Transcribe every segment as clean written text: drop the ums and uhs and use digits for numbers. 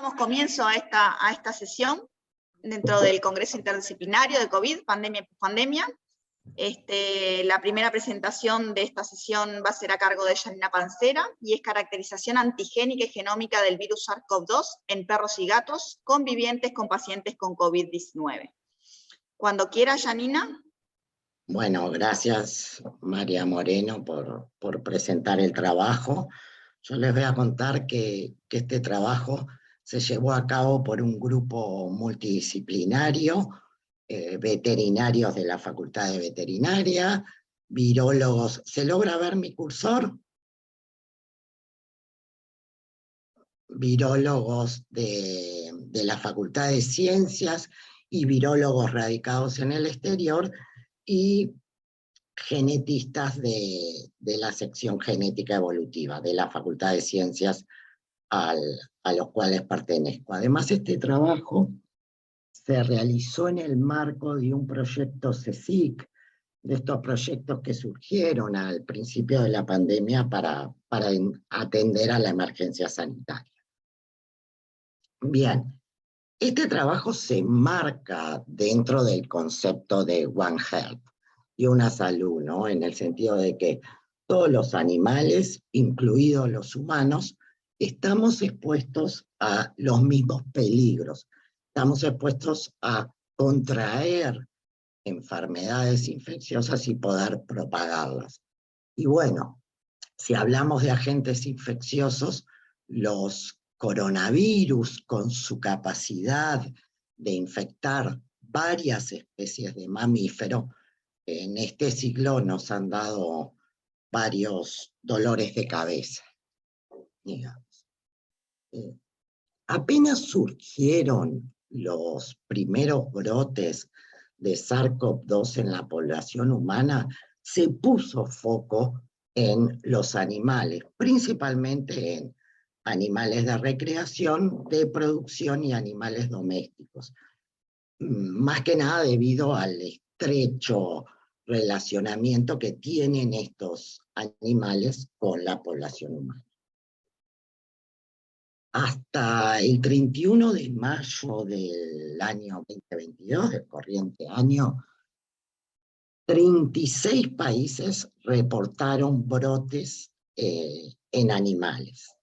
Damos comienzo a esta sesión dentro del Congreso Interdisciplinario de COVID, pandemia y pandemia. La primera presentación de esta sesión va a ser a cargo de Janina Pancera, y es caracterización antigénica y genómica del virus SARS-CoV-2 en perros y gatos convivientes con pacientes con COVID-19. Cuando quiera, Janina. Bueno, gracias María Moreno por presentar el trabajo. Yo les voy a contar que este trabajo se llevó a cabo por un grupo multidisciplinario, veterinarios de la Facultad de Veterinaria, virólogos. ¿Se logra ver mi cursor? Virólogos de la Facultad de Ciencias y virólogos radicados en el exterior, y genetistas de la sección genética evolutiva de la Facultad de Ciencias a los cuales pertenezco. Además, este trabajo se realizó en el marco de un proyecto CSIC, de estos proyectos que surgieron al principio de la pandemia para atender a la emergencia sanitaria. Bien, este trabajo se enmarca dentro del concepto de One Health y una salud, ¿no? En el sentido de que todos los animales, incluidos los humanos, estamos expuestos a los mismos peligros. Estamos expuestos a contraer enfermedades infecciosas y poder propagarlas. Y bueno, si hablamos de agentes infecciosos, los coronavirus, con su capacidad de infectar varias especies de mamíferos, en este siglo nos han dado varios dolores de cabeza, digamos. Apenas surgieron los primeros brotes de SARS-CoV-2 en la población humana, se puso foco en los animales, principalmente en animales de recreación, de producción y animales domésticos. Más que nada debido al estrecho relacionamiento que tienen estos animales con la población humana. Hasta el 31 de mayo del año 2022, del corriente año, 36 países reportaron brotes en animales.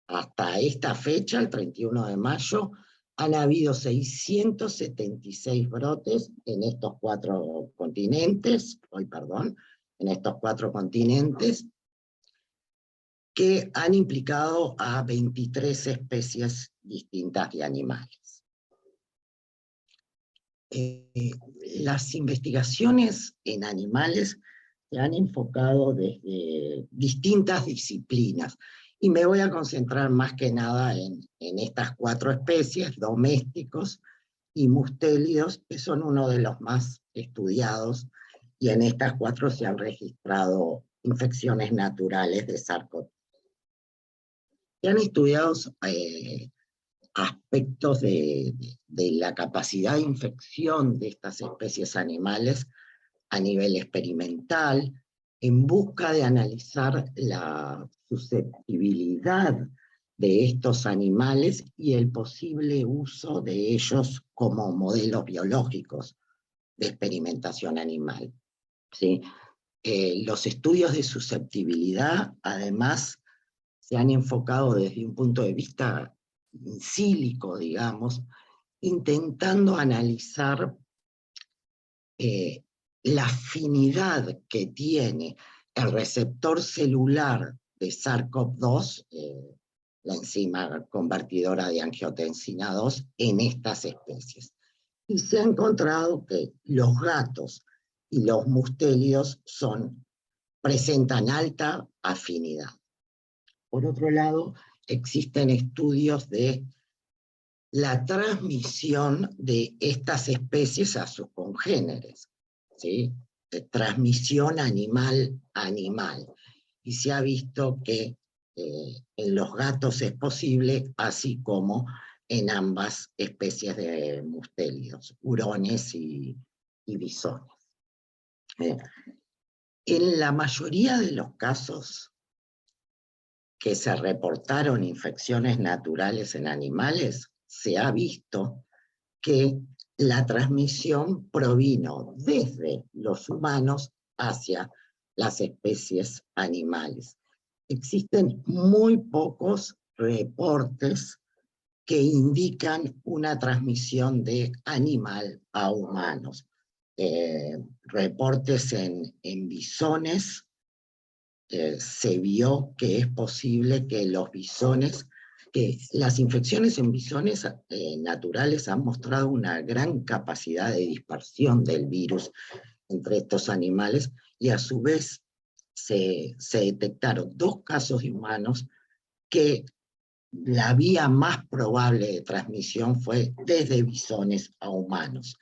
Hasta esta fecha, el 31 de mayo, han habido 676 brotes en estos cuatro continentes, que han implicado a 23 especies distintas de animales. Las investigaciones en animales se han enfocado desde distintas disciplinas, y me voy a concentrar más que nada en estas cuatro especies, domésticos y mustélidos, que son uno de los más estudiados, y en estas cuatro se han registrado infecciones naturales de SARS-CoV. Se han estudiado aspectos de la capacidad de infección de estas especies animales a nivel experimental, en busca de analizar la susceptibilidad de estos animales y el posible uso de ellos como modelos biológicos de experimentación animal, ¿sí? Los estudios de susceptibilidad, además, se han enfocado desde un punto de vista in silico, digamos, intentando analizar la afinidad que tiene el receptor celular de SARS-CoV-2, la enzima convertidora de angiotensina 2, en estas especies. Y se ha encontrado que los gatos y los mustélidos presentan alta afinidad. Por otro lado, existen estudios de la transmisión de estas especies a sus congéneres, ¿sí? De transmisión animal-animal. Y se ha visto que en los gatos es posible, así como en ambas especies de mustélidos, hurones y bisones. En la mayoría de los casos, que se reportaron infecciones naturales en animales, se ha visto que la transmisión provino desde los humanos hacia las especies animales. Existen muy pocos reportes que indican una transmisión de animal a humanos. Reportes en bisones, se vio que es posible que los bisones, que las infecciones en bisones naturales han mostrado una gran capacidad de dispersión del virus entre estos animales, y a su vez se detectaron 2 casos de humanos que la vía más probable de transmisión fue desde bisones a humanos.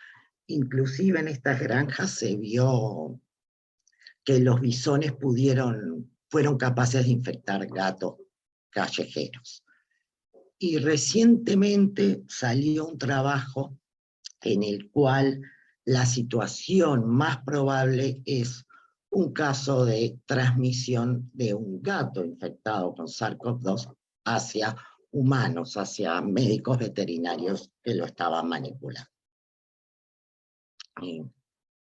Inclusive en estas granjas se vio que los bisones fueron capaces de infectar gatos callejeros. Y recientemente salió un trabajo en el cual la situación más probable es un caso de transmisión de un gato infectado con SARS-CoV-2 hacia humanos, hacia médicos veterinarios que lo estaban manipulando.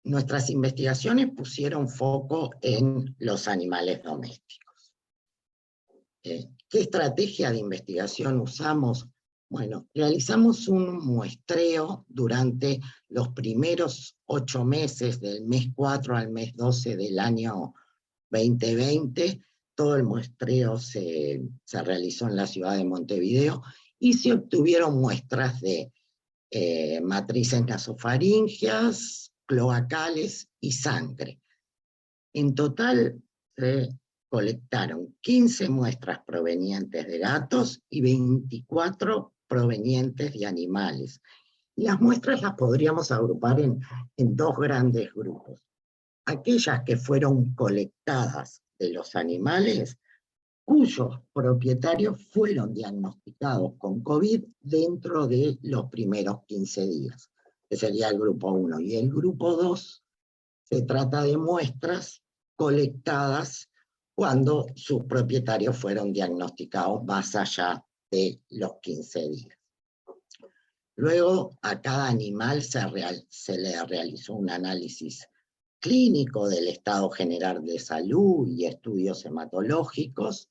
Nuestras investigaciones pusieron foco en los animales domésticos. ¿Qué estrategia de investigación usamos? Bueno, realizamos un muestreo durante los primeros 8 meses, del mes 4 al mes 12 del año 2020. Todo el muestreo se realizó en la ciudad de Montevideo y se obtuvieron muestras de matrices nasofaringeas, cloacales y sangre. En total se colectaron 15 muestras provenientes de gatos y 24 provenientes de animales. Y las muestras las podríamos agrupar en 2 grandes grupos. Aquellas que fueron colectadas de los animales, cuyos propietarios fueron diagnosticados con COVID dentro de los primeros 15 días. Ese sería el grupo 1. Y el grupo 2 se trata de muestras colectadas cuando sus propietarios fueron diagnosticados más allá de los 15 días. Luego a cada animal se le realizó un análisis clínico del estado general de salud y estudios hematológicos,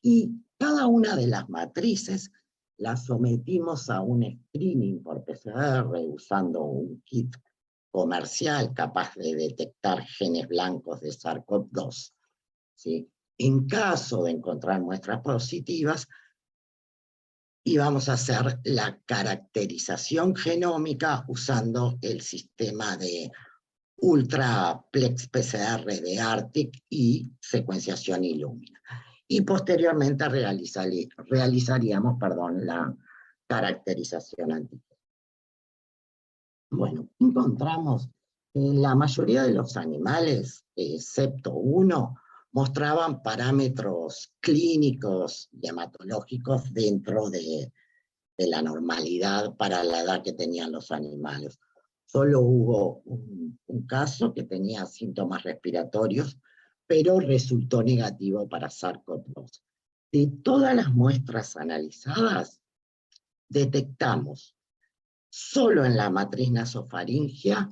y cada una de las matrices las sometimos a un screening por PCR usando un kit comercial capaz de detectar genes blancos de SARS-CoV-2. ¿Sí? En caso de encontrar muestras positivas, íbamos a hacer la caracterización genómica usando el sistema de Ultraplex PCR de ARTIC y secuenciación Illumina. Y posteriormente realizaríamos la caracterización antigénica. Bueno, encontramos que la mayoría de los animales, excepto uno, mostraban parámetros clínicos y hematológicos dentro de la normalidad para la edad que tenían los animales. Solo hubo un caso que tenía síntomas respiratorios, pero resultó negativo para SARS-CoV-2. De todas las muestras analizadas, detectamos solo en la matriz nasofaringea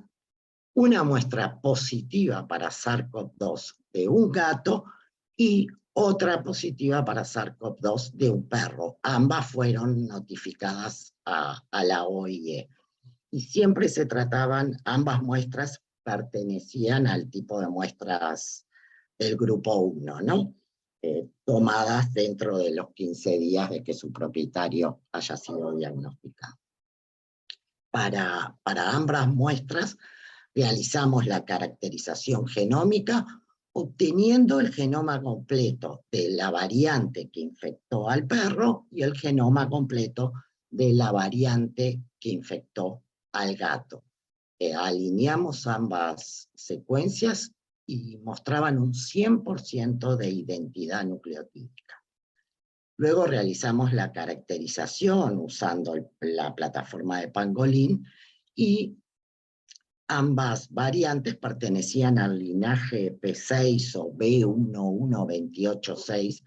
una muestra positiva para SARS-CoV-2 de un gato y otra positiva para SARS-CoV-2 de un perro. Ambas fueron notificadas a la OIE. Y siempre se trataban, ambas muestras pertenecían al tipo de muestras del grupo 1, ¿no? Tomadas dentro de los 15 días de que su propietario haya sido diagnosticado. Para ambas muestras realizamos la caracterización genómica, obteniendo el genoma completo de la variante que infectó al perro y el genoma completo de la variante que infectó al gato. Alineamos ambas secuencias y mostraban un 100% de identidad nucleotídica. Luego realizamos la caracterización usando la plataforma de Pangolin, y ambas variantes pertenecían al linaje P6 o B11286,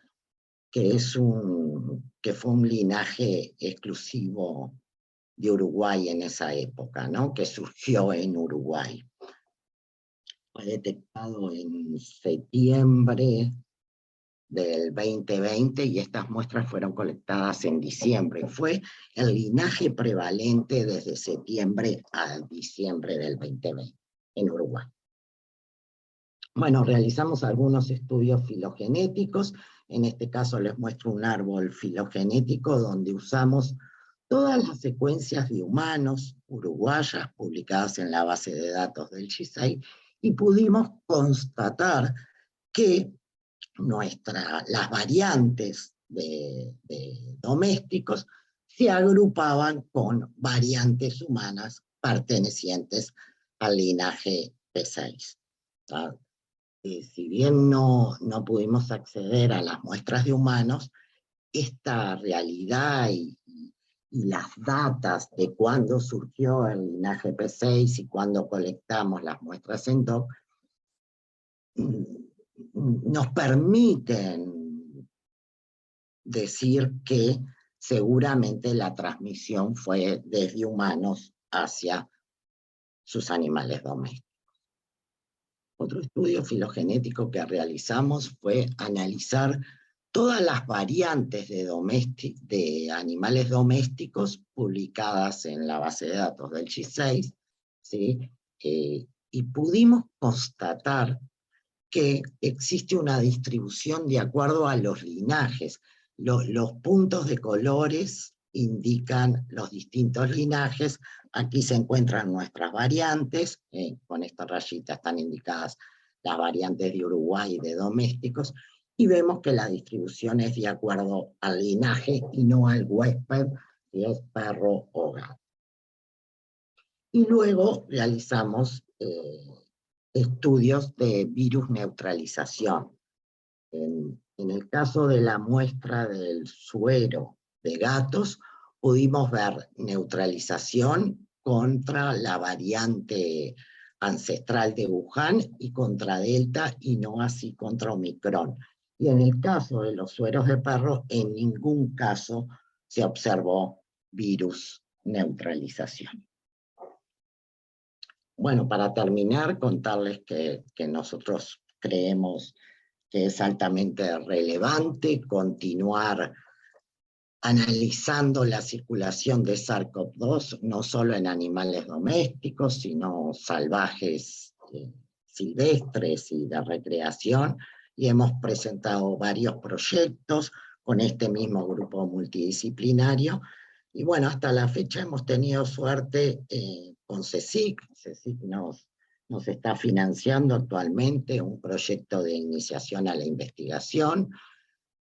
que fue un linaje exclusivo de Uruguay en esa época, ¿no? Que surgió en Uruguay. Fue detectado en septiembre del 2020 y estas muestras fueron colectadas en diciembre. Fue el linaje prevalente desde septiembre a diciembre del 2020 en Uruguay. Bueno, realizamos algunos estudios filogenéticos. En este caso les muestro un árbol filogenético donde usamos todas las secuencias de humanos uruguayas publicadas en la base de datos del GISAID y pudimos constatar que las variantes de domésticos se agrupaban con variantes humanas pertenecientes al linaje P6. Si bien no pudimos acceder a las muestras de humanos, esta realidad y las datas de cuándo surgió el linaje P6 y cuándo colectamos las muestras en DOC nos permiten decir que seguramente la transmisión fue desde humanos hacia sus animales domésticos. Otro estudio filogenético que realizamos fue analizar todas las variantes de animales domésticos publicadas en la base de datos del G6, ¿sí? Y pudimos constatar que existe una distribución de acuerdo a los linajes. Los puntos de colores indican los distintos linajes. Aquí se encuentran nuestras variantes, con estas rayitas están indicadas las variantes de Uruguay y de domésticos, y vemos que la distribución es de acuerdo al linaje y no al huésped, si es perro o gato. Y luego realizamos estudios de virus neutralización. En el caso de la muestra del suero de gatos, pudimos ver neutralización contra la variante ancestral de Wuhan y contra Delta, y no así contra Omicron. Y en el caso de los sueros de perro, en ningún caso se observó virus neutralización. Bueno, para terminar, contarles que nosotros creemos que es altamente relevante continuar analizando la circulación de SARS-CoV-2, no solo en animales domésticos, sino salvajes, silvestres y de recreación, y hemos presentado varios proyectos con este mismo grupo multidisciplinario, y bueno, hasta la fecha hemos tenido suerte con CSIC. CSIC nos está financiando actualmente un proyecto de iniciación a la investigación,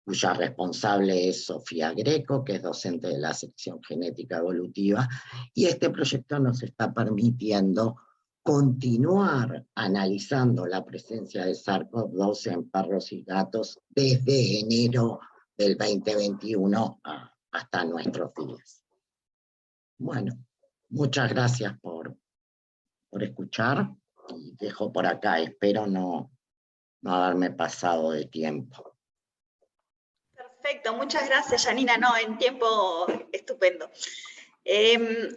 cuya responsable es Sofía Greco, que es docente de la sección genética evolutiva, y este proyecto nos está permitiendo continuar analizando la presencia de SARS-CoV-2 en perros y gatos desde enero del 2021 hasta nuestros días. Bueno, muchas gracias por escuchar, y dejo por acá, espero no haberme pasado de tiempo. Perfecto, muchas gracias, Janina, no, en tiempo estupendo.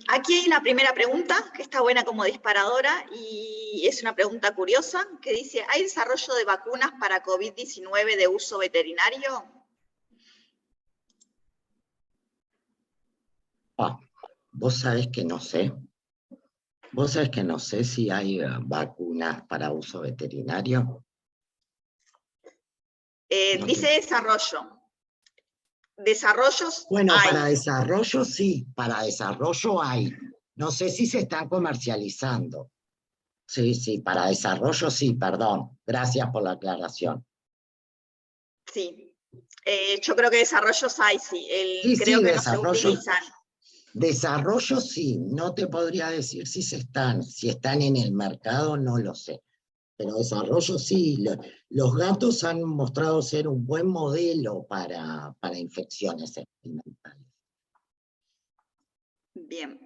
Aquí hay una primera pregunta que está buena como disparadora y es una pregunta curiosa que dice, ¿hay desarrollo de vacunas para COVID-19 de uso veterinario? Vos sabés que no sé. Vos sabés que no sé si hay vacunas para uso veterinario. Dice desarrollo. Desarrollos bueno, hay. Para desarrollo sí, para desarrollo hay. No sé si se están comercializando. Sí, para desarrollo sí, perdón. Gracias por la aclaración. Sí, yo creo que desarrollos hay, sí. Creo que no se utilizan. Desarrollo sí, no te podría decir si están en el mercado, no lo sé. Pero desarrollo sí, los gatos han mostrado ser un buen modelo para infecciones experimentales. Bien.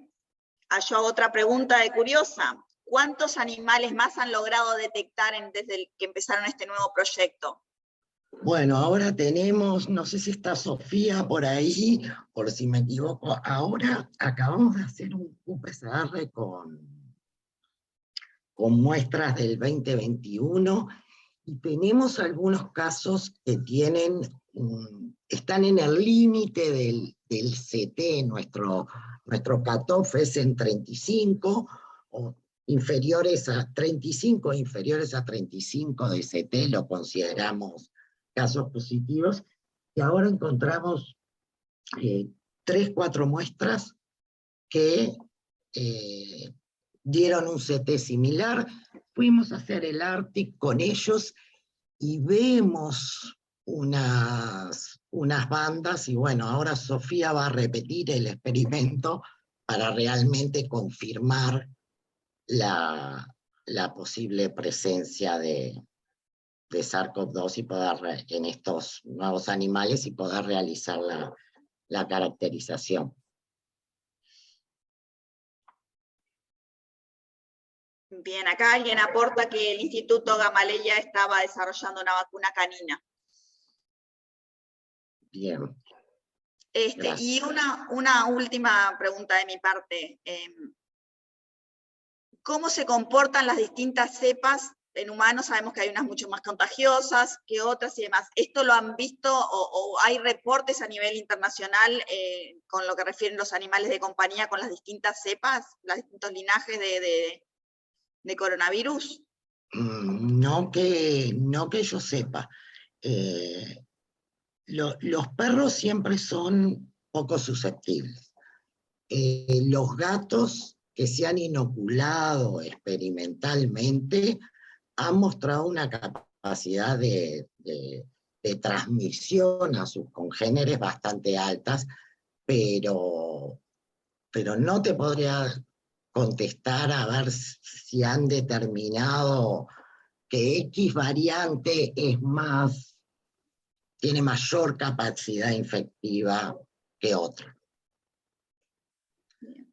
Yo hago otra pregunta de curiosa. ¿Cuántos animales más han logrado detectar desde que empezaron este nuevo proyecto? Bueno, ahora tenemos, no sé si está Sofía por ahí, por si me equivoco, ahora acabamos de hacer un QPCR con muestras del 2021 y tenemos algunos casos que tienen, están en el límite del CT, nuestro cutoff es en 35, o inferiores a 35, inferiores a 35 de CT, lo consideramos casos positivos, y ahora encontramos 3, 4 muestras que dieron un CT similar. Fuimos a hacer el ARTIC con ellos y vemos unas bandas, y bueno, ahora Sofía va a repetir el experimento para realmente confirmar la posible presencia de SARS-CoV-2 y poder, en estos nuevos animales, y poder realizar la caracterización. Bien, acá alguien aporta que el Instituto Gamaleya estaba desarrollando una vacuna canina. Bien. Y una última pregunta de mi parte. ¿Cómo se comportan las distintas cepas en humanos? Sabemos que hay unas mucho más contagiosas que otras y demás. ¿Esto lo han visto o hay reportes a nivel internacional con lo que refieren los animales de compañía con las distintas cepas, los distintos linajes de coronavirus? No que yo sepa. Los perros siempre son poco susceptibles. Los gatos que se han inoculado experimentalmente han mostrado una capacidad de transmisión a sus congéneres bastante altas, pero no te podría contestar a ver si han determinado que X variante tiene mayor capacidad infectiva que otra.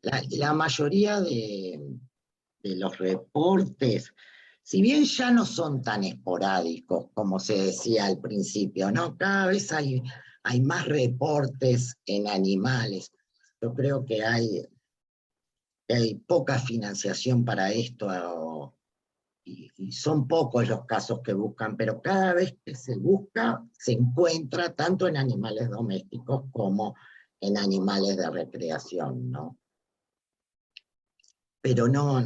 La mayoría de los reportes, si bien ya no son tan esporádicos como se decía al principio, ¿no? Cada vez hay más reportes en animales. Yo creo que hay poca financiación para esto, y son pocos los casos que buscan, pero cada vez que se busca, se encuentra tanto en animales domésticos como en animales de recreación, ¿no? Pero no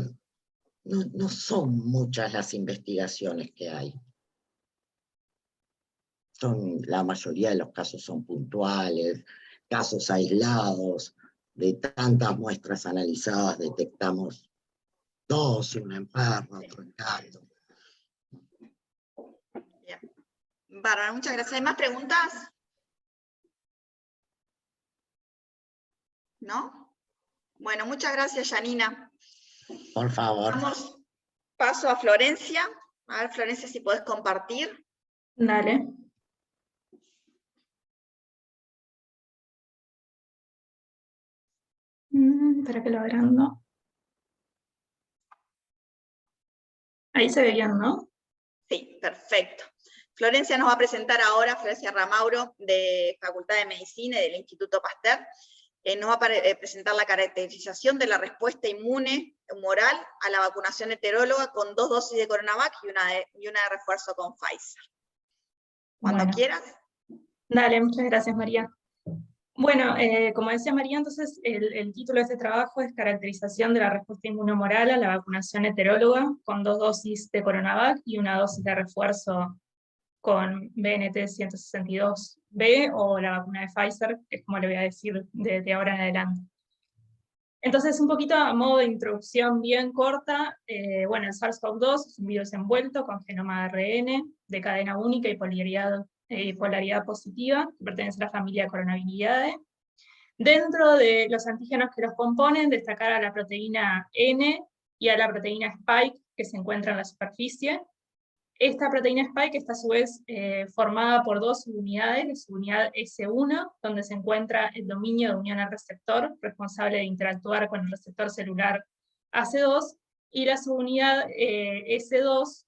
son muchas las investigaciones que hay. La mayoría de los casos son puntuales, casos aislados. De tantas muestras analizadas detectamos 2, uno en perro, otro en gato. Bien. Bárbara, muchas gracias. ¿Hay más preguntas? ¿No? Bueno, muchas gracias, Janina. Por favor. Damos paso a Florencia. A ver, Florencia, si podés compartir. Dale. Para que lo agrando. Ahí se ve bien, ¿no? Sí, perfecto. Florencia nos va a presentar ahora, Florencia Ramauro, de Facultad de Medicina y del Instituto Pasteur, nos va a presentar la caracterización de la respuesta inmune humoral a la vacunación heteróloga con 2 dosis de CoronaVac y una de refuerzo con Pfizer. Cuando quieras. Dale, muchas gracias, María. Bueno, como decía María, entonces el título de este trabajo es Caracterización de la respuesta inmunohumoral a la vacunación heteróloga con 2 dosis de CoronaVac y una dosis de refuerzo con BNT162b o la vacuna de Pfizer, que es como le voy a decir de ahora en adelante. Entonces, un poquito a modo de introducción bien corta, bueno, el SARS-CoV-2 es un virus envuelto con genoma ARN de cadena única y polaridad positiva, que pertenece a la familia Coronaviridae. Dentro de los antígenos que los componen, destacar a la proteína N y a la proteína Spike, que se encuentra en la superficie. Esta proteína Spike está a su vez formada por 2 subunidades, la subunidad S1, donde se encuentra el dominio de unión al receptor, responsable de interactuar con el receptor celular AC2, y la subunidad S2,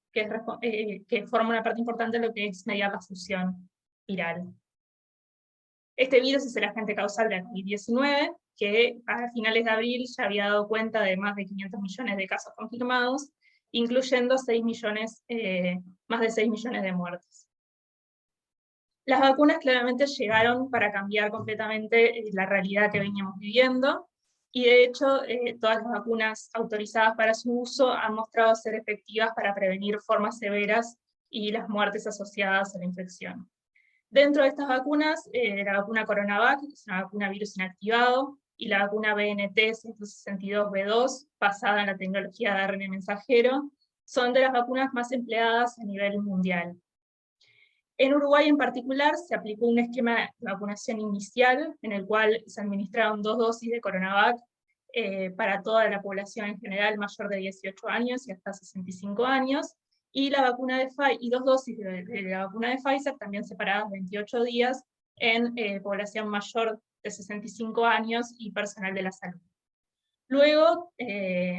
que forma una parte importante de lo que es mediar la fusión viral. Este virus es el agente causal de la COVID-19, que a finales de abril ya había dado cuenta de más de 500 millones de casos confirmados, incluyendo más de 6 millones de muertes. Las vacunas claramente llegaron para cambiar completamente la realidad que veníamos viviendo, y de hecho todas las vacunas autorizadas para su uso han mostrado ser efectivas para prevenir formas severas y las muertes asociadas a la infección. Dentro de estas vacunas, la vacuna Coronavac, que es una vacuna virus inactivado, y la vacuna BNT-162b2, basada en la tecnología de ARN mensajero, son de las vacunas más empleadas a nivel mundial. En Uruguay en particular se aplicó un esquema de vacunación inicial, en el cual se administraron 2 dosis de Coronavac para toda la población en general mayor de 18 años y hasta 65 años, y la vacuna de Pfizer, y 2 dosis de la vacuna de Pfizer, también separadas 28 días, en población mayor de 65 años y personal de la salud. Luego,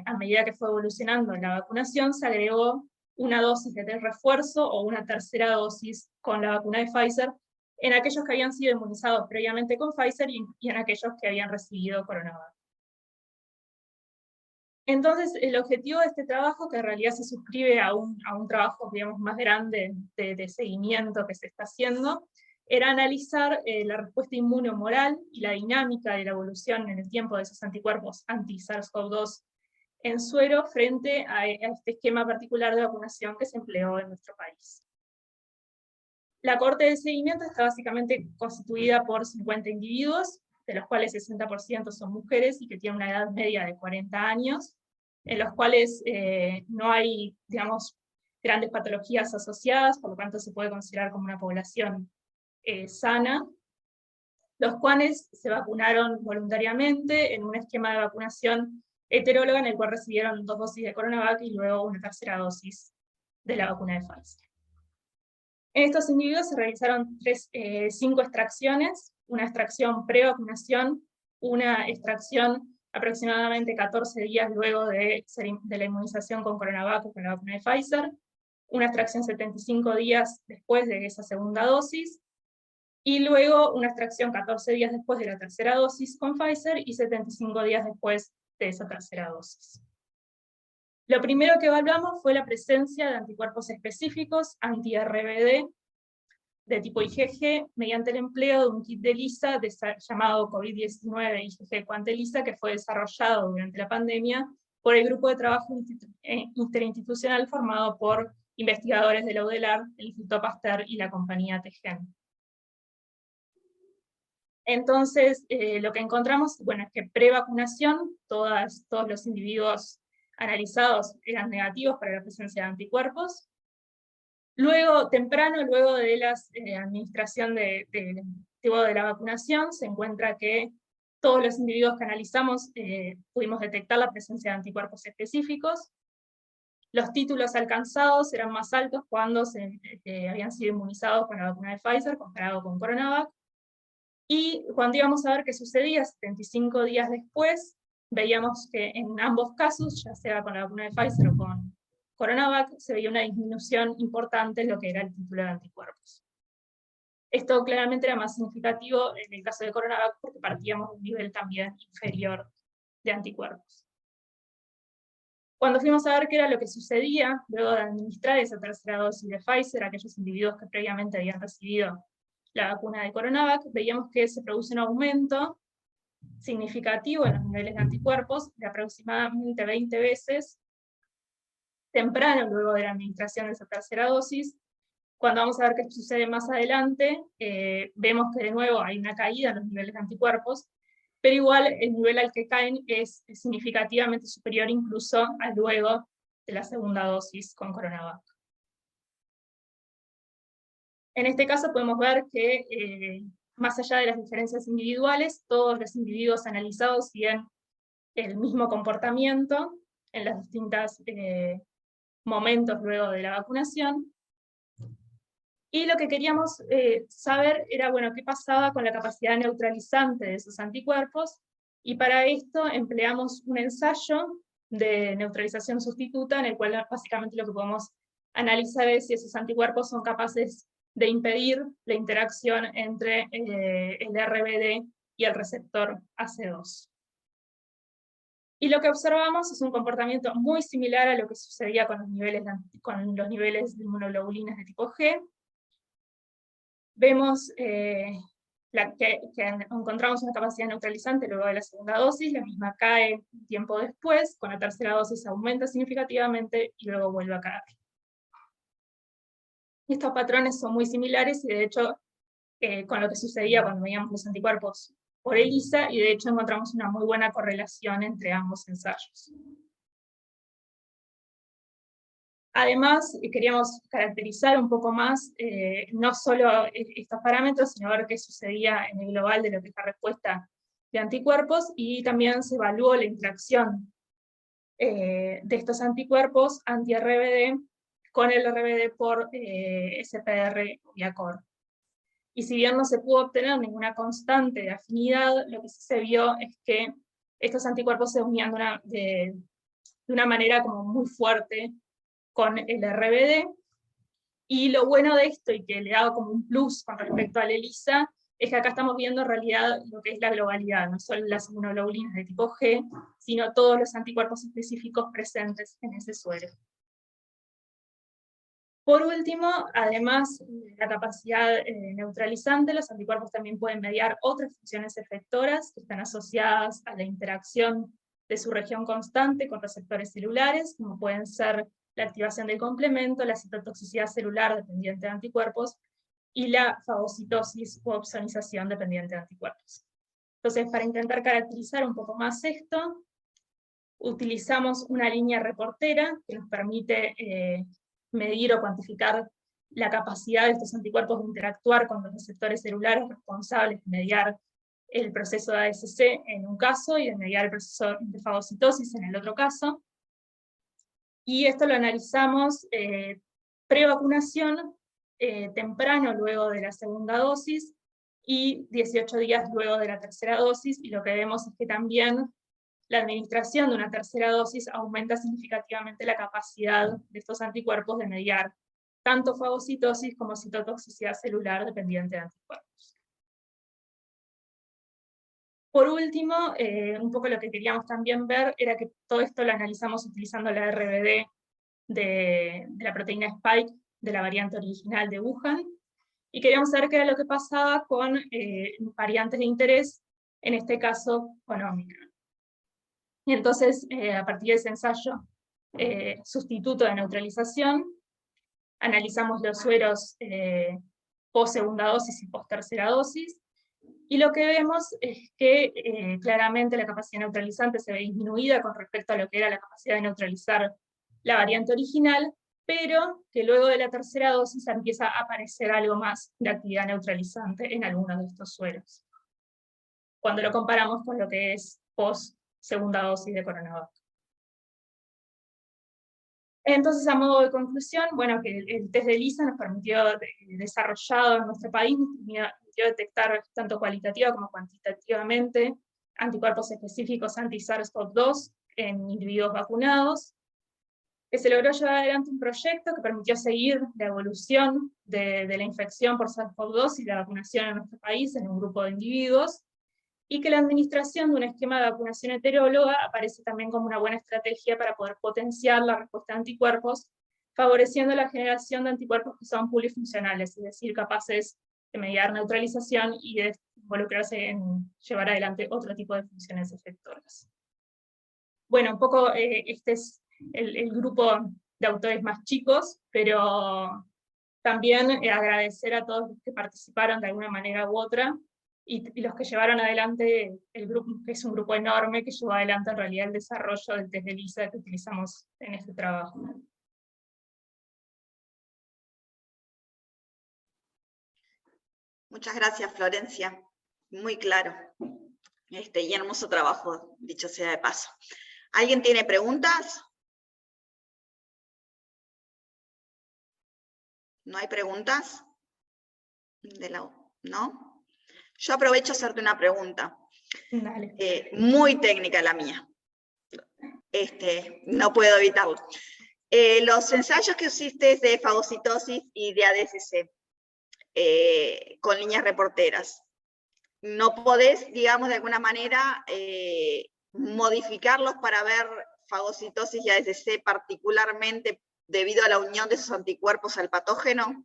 a medida que fue evolucionando la vacunación, se agregó una dosis de refuerzo o una tercera dosis con la vacuna de Pfizer en aquellos que habían sido inmunizados previamente con Pfizer y en aquellos que habían recibido Coronavac. Entonces, el objetivo de este trabajo, que en realidad se suscribe a un trabajo, digamos, más grande de seguimiento que se está haciendo, era analizar la respuesta inmune humoral y la dinámica de la evolución en el tiempo de esos anticuerpos anti-SARS-CoV-2 en suero frente a este esquema particular de vacunación que se empleó en nuestro país. La cohorte de seguimiento está básicamente constituida por 50 individuos, de los cuales 60% son mujeres y que tienen una edad media de 40 años, en los cuales no hay, digamos, grandes patologías asociadas, por lo tanto se puede considerar como una población sana, los cuales se vacunaron voluntariamente en un esquema de vacunación heteróloga en el cual recibieron 2 dosis de Coronavac y luego una tercera dosis de la vacuna de Pfizer. En estos individuos se realizaron 5 extracciones, una extracción pre-vacunación, una extracción aproximadamente 14 días luego de la inmunización con Coronavac o con la vacuna de Pfizer, una extracción 75 días después de esa segunda dosis, y luego una extracción 14 días después de la tercera dosis con Pfizer y 75 días después de esa tercera dosis. Lo primero que evaluamos fue la presencia de anticuerpos específicos anti-RBD de tipo IgG mediante el empleo de un kit de ELISA llamado COVID-19 IgG Quant-ELISA, que fue desarrollado durante la pandemia por el grupo de trabajo interinstitucional formado por investigadores de la UDELAR, el Instituto Pasteur y la compañía TGen. Entonces, lo que encontramos, bueno, es que pre-vacunación, todos los individuos analizados eran negativos para la presencia de anticuerpos. Luego, temprano, luego de la administración de la vacunación, se encuentra que todos los individuos que analizamos pudimos detectar la presencia de anticuerpos específicos. Los títulos alcanzados eran más altos cuando habían sido inmunizados con la vacuna de Pfizer comparado con Coronavac. Y cuando íbamos a ver qué sucedía 75 días después, veíamos que en ambos casos, ya sea con la vacuna de Pfizer o con Coronavac, se veía una disminución importante en lo que era el título de anticuerpos. Esto claramente era más significativo en el caso de Coronavac porque partíamos de un nivel también inferior de anticuerpos. Cuando fuimos a ver qué era lo que sucedía luego de administrar esa tercera dosis de Pfizer a aquellos individuos que previamente habían recibido la vacuna de Coronavac, veíamos que se produce un aumento significativo en los niveles de anticuerpos de aproximadamente 20 veces temprano luego de la administración de esa tercera dosis. Cuando vamos a ver qué sucede más adelante, vemos que de nuevo hay una caída en los niveles de anticuerpos, pero igual el nivel al que caen es significativamente superior incluso al luego de la segunda dosis con Coronavac. En este caso podemos ver que, más allá de las diferencias individuales, todos los individuos analizados siguen el mismo comportamiento en los distintos momentos luego de la vacunación. Y lo que queríamos saber era, bueno, qué pasaba con la capacidad neutralizante de esos anticuerpos, y para esto empleamos un ensayo de neutralización sustituta, en el cual básicamente lo que podemos analiza si esos anticuerpos son capaces de impedir la interacción entre el RBD y el receptor AC2. Y lo que observamos es un comportamiento muy similar a lo que sucedía con los niveles de inmunoglobulinas de tipo G. Vemos que encontramos una capacidad neutralizante luego de la segunda dosis, la misma cae un tiempo después, con la tercera dosis aumenta significativamente y luego vuelve a caer. Estos patrones son muy similares y de hecho con lo que sucedía cuando veíamos los anticuerpos por ELISA, y de hecho encontramos una muy buena correlación entre ambos ensayos. Además, queríamos caracterizar un poco más, no solo estos parámetros, sino ver qué sucedía en el global de lo que es la respuesta de anticuerpos, y también se evaluó la interacción de estos anticuerpos anti-RBD con el RBD por SPR vía COR. Y si bien no se pudo obtener ninguna constante de afinidad, lo que sí se vio es que estos anticuerpos se unían de una manera como muy fuerte con el RBD, y lo bueno de esto, y que le da como un plus con respecto al ELISA, es que acá estamos viendo en realidad lo que es la globalidad, no solo las inmunoglobulinas de tipo G, sino todos los anticuerpos específicos presentes en ese suero. Por último, además de la capacidad neutralizante, los anticuerpos también pueden mediar otras funciones efectoras que están asociadas a la interacción de su región constante con receptores celulares, como pueden ser la activación del complemento, la citotoxicidad celular dependiente de anticuerpos, y la fagocitosis u opsonización dependiente de anticuerpos. Entonces, para intentar caracterizar un poco más esto, utilizamos una línea reportera que nos permite medir o cuantificar la capacidad de estos anticuerpos de interactuar con los receptores celulares responsables de mediar el proceso de ASC en un caso y de mediar el proceso de fagocitosis en el otro caso. Y esto lo analizamos pre-vacunación, temprano luego de la segunda dosis, y 18 días luego de la tercera dosis, y lo que vemos es que también la administración de una tercera dosis aumenta significativamente la capacidad de estos anticuerpos de mediar tanto fagocitosis como citotoxicidad celular dependiente de anticuerpos. Por último, un poco lo que queríamos también ver era que todo esto lo analizamos utilizando la RBD de la proteína Spike de la variante original de Wuhan, y queríamos saber qué era lo que pasaba con variantes de interés, en este caso con Omicron. Y entonces, a partir de ese ensayo sustituto de neutralización, analizamos los sueros post segunda dosis y post tercera dosis, y lo que vemos es que claramente la capacidad neutralizante se ve disminuida con respecto a lo que era la capacidad de neutralizar la variante original, pero que luego de la tercera dosis empieza a aparecer algo más de actividad neutralizante en algunos de estos sueros, cuando lo comparamos con lo que es post segunda dosis de CoronaVac. Entonces, a modo de conclusión, bueno, que el test de ELISA nos permitió, desarrollado en nuestro país, nos permitió detectar tanto cualitativa como cuantitativamente anticuerpos específicos anti-SARS-CoV-2 en individuos vacunados, que se logró llevar adelante un proyecto que permitió seguir la evolución de la infección por SARS-CoV-2 y la vacunación en nuestro país en un grupo de individuos, y que la administración de un esquema de vacunación heteróloga aparece también como una buena estrategia para poder potenciar la respuesta de anticuerpos, favoreciendo la generación de anticuerpos que son polifuncionales, es decir, capaces de mediar neutralización y de involucrarse en llevar adelante otro tipo de funciones efectoras. Bueno, un poco este es el grupo de autores más chicos, pero también agradecer a todos los que participaron de alguna manera u otra, y los que llevaron adelante el grupo, que es un grupo enorme, que llevó adelante en realidad el desarrollo del test de ELISA que utilizamos en este trabajo. Muchas gracias, Florencia. Muy claro. Y hermoso trabajo, dicho sea de paso. ¿Alguien tiene preguntas? ¿No hay preguntas? ¿No? Yo aprovecho a hacerte una pregunta. Dale. Muy técnica la mía. No puedo evitarlo. Los ensayos que hiciste de fagocitosis y de ADCC, con líneas reporteras, no podés, digamos, de alguna manera, modificarlos para ver fagocitosis y ADCC particularmente debido a la unión de esos anticuerpos al patógeno.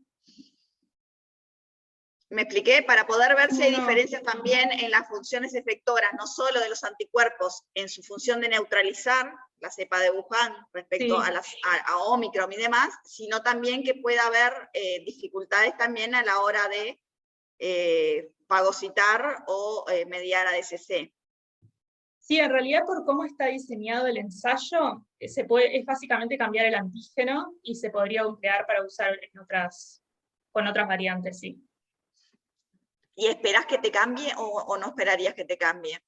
¿Me expliqué? Para poder ver si hay diferencias también en las funciones efectoras, no solo de los anticuerpos en su función de neutralizar la cepa de Wuhan respecto a Omicron y demás, sino también que pueda haber dificultades también a la hora de fagocitar o mediar ADCC. Sí, en realidad por cómo está diseñado el ensayo, es básicamente cambiar el antígeno y se podría emplear para usar con otras variantes, sí. ¿Y esperás que te cambie o no esperarías que te cambie?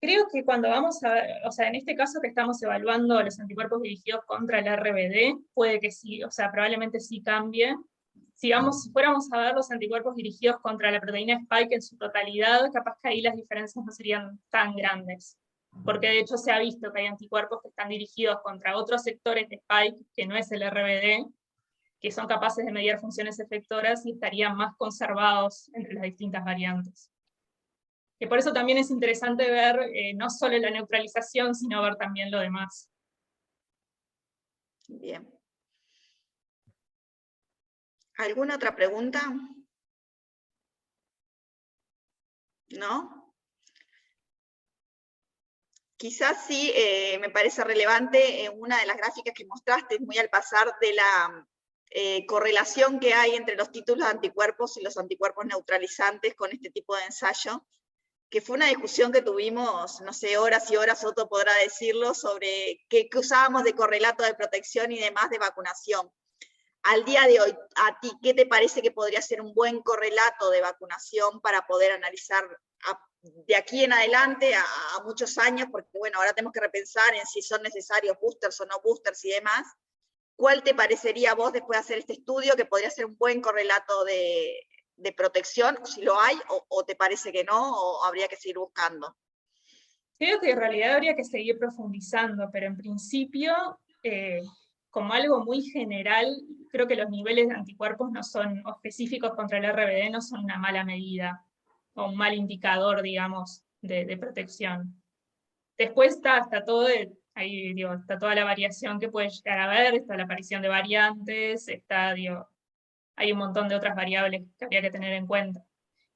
Creo que cuando vamos a ver, o sea, en este caso que estamos evaluando los anticuerpos dirigidos contra el RBD, puede que sí, o sea, probablemente sí cambie. Si fuéramos a ver los anticuerpos dirigidos contra la proteína Spike en su totalidad, capaz que ahí las diferencias no serían tan grandes. Porque de hecho se ha visto que hay anticuerpos que están dirigidos contra otros sectores de Spike, que no es el RBD, que son capaces de mediar funciones efectoras y estarían más conservados entre las distintas variantes. Que por eso también es interesante ver no solo la neutralización, sino ver también lo demás. Bien. ¿Alguna otra pregunta? ¿No? Quizás sí me parece relevante una de las gráficas que mostraste muy al pasar de la correlación que hay entre los títulos de anticuerpos y los anticuerpos neutralizantes con este tipo de ensayo, que fue una discusión que tuvimos, no sé, horas y horas, Otto podrá decirlo, sobre qué usábamos de correlato de protección y demás de vacunación. Al día de hoy, ¿a ti qué te parece que podría ser un buen correlato de vacunación para poder analizar de aquí en adelante a muchos años? Porque bueno, ahora tenemos que repensar en si son necesarios boosters o no boosters y demás. ¿Cuál te parecería a vos, después de hacer este estudio, que podría ser un buen correlato de protección, si lo hay, o te parece que no, o habría que seguir buscando? Creo que en realidad habría que seguir profundizando, pero en principio, como algo muy general, creo que los niveles de anticuerpos no son, o específicos contra el RBD, no son una mala medida, o un mal indicador, digamos, de protección. Después está todo ahí, digo, está toda la variación que puede llegar a haber, está la aparición de variantes, hay un montón de otras variables que habría que tener en cuenta.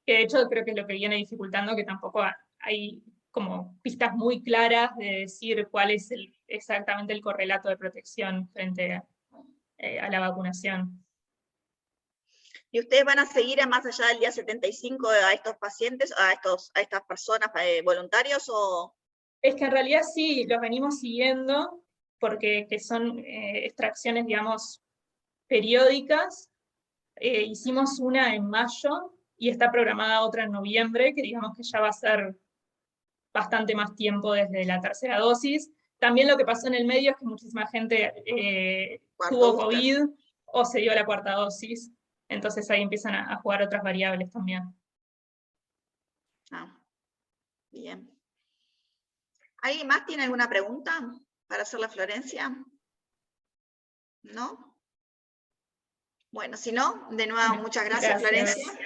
Que de hecho creo que es lo que viene dificultando, que tampoco hay como pistas muy claras de decir cuál es exactamente el correlato de protección frente a la vacunación. ¿Y ustedes van a seguir más allá del día 75 a estos pacientes, a estas personas voluntarios? O... Es que en realidad sí, los venimos siguiendo, porque son extracciones, digamos, periódicas. Hicimos una en mayo, y está programada otra en noviembre, que digamos que ya va a ser bastante más tiempo desde la tercera dosis. También lo que pasó en el medio es que muchísima gente tuvo COVID o se dio la cuarta dosis, entonces ahí empiezan a jugar otras variables también. Ah, bien. ¿Alguien más tiene alguna pregunta para hacerle a Florencia? ¿No? Bueno, si no, de nuevo, muchas gracias, Florencia.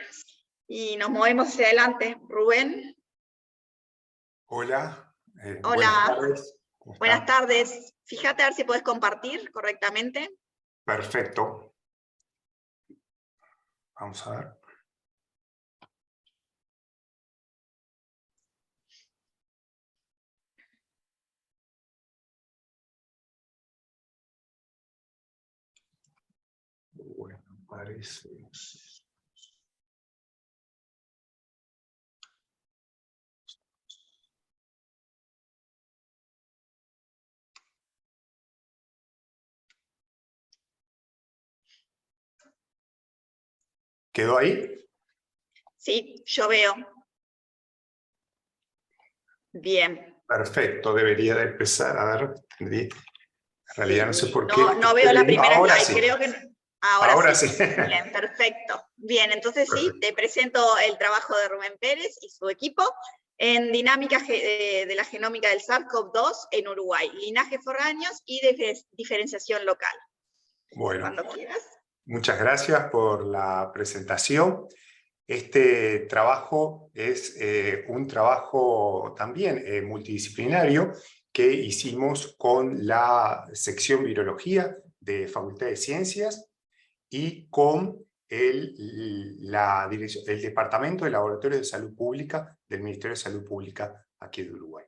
Y nos movemos hacia adelante. Rubén. Hola. Hola. Buenas tardes. Buenas tardes. Fíjate a ver si puedes compartir correctamente. Perfecto. Vamos a ver. Bueno, parece. ¿Quedó ahí? Sí, yo veo. Bien. Perfecto, debería de empezar. A ver, en realidad no sé por qué. No veo la primera ahora slide, sí. creo que... Ahora sí. Sí. Bien, perfecto. Bien, entonces sí, te presento el trabajo de Rubén Pérez y su equipo. en dinámica de la genómica del SARS-CoV-2 en Uruguay, linajes foráneos y diferenciación local. Bueno, Cuando quieras. muchas gracias por la presentación. Este trabajo es un trabajo también multidisciplinario que hicimos con la sección Virología de Facultad de Ciencias y con el Departamento de Laboratorios de Salud Pública del Ministerio de Salud Pública aquí de Uruguay.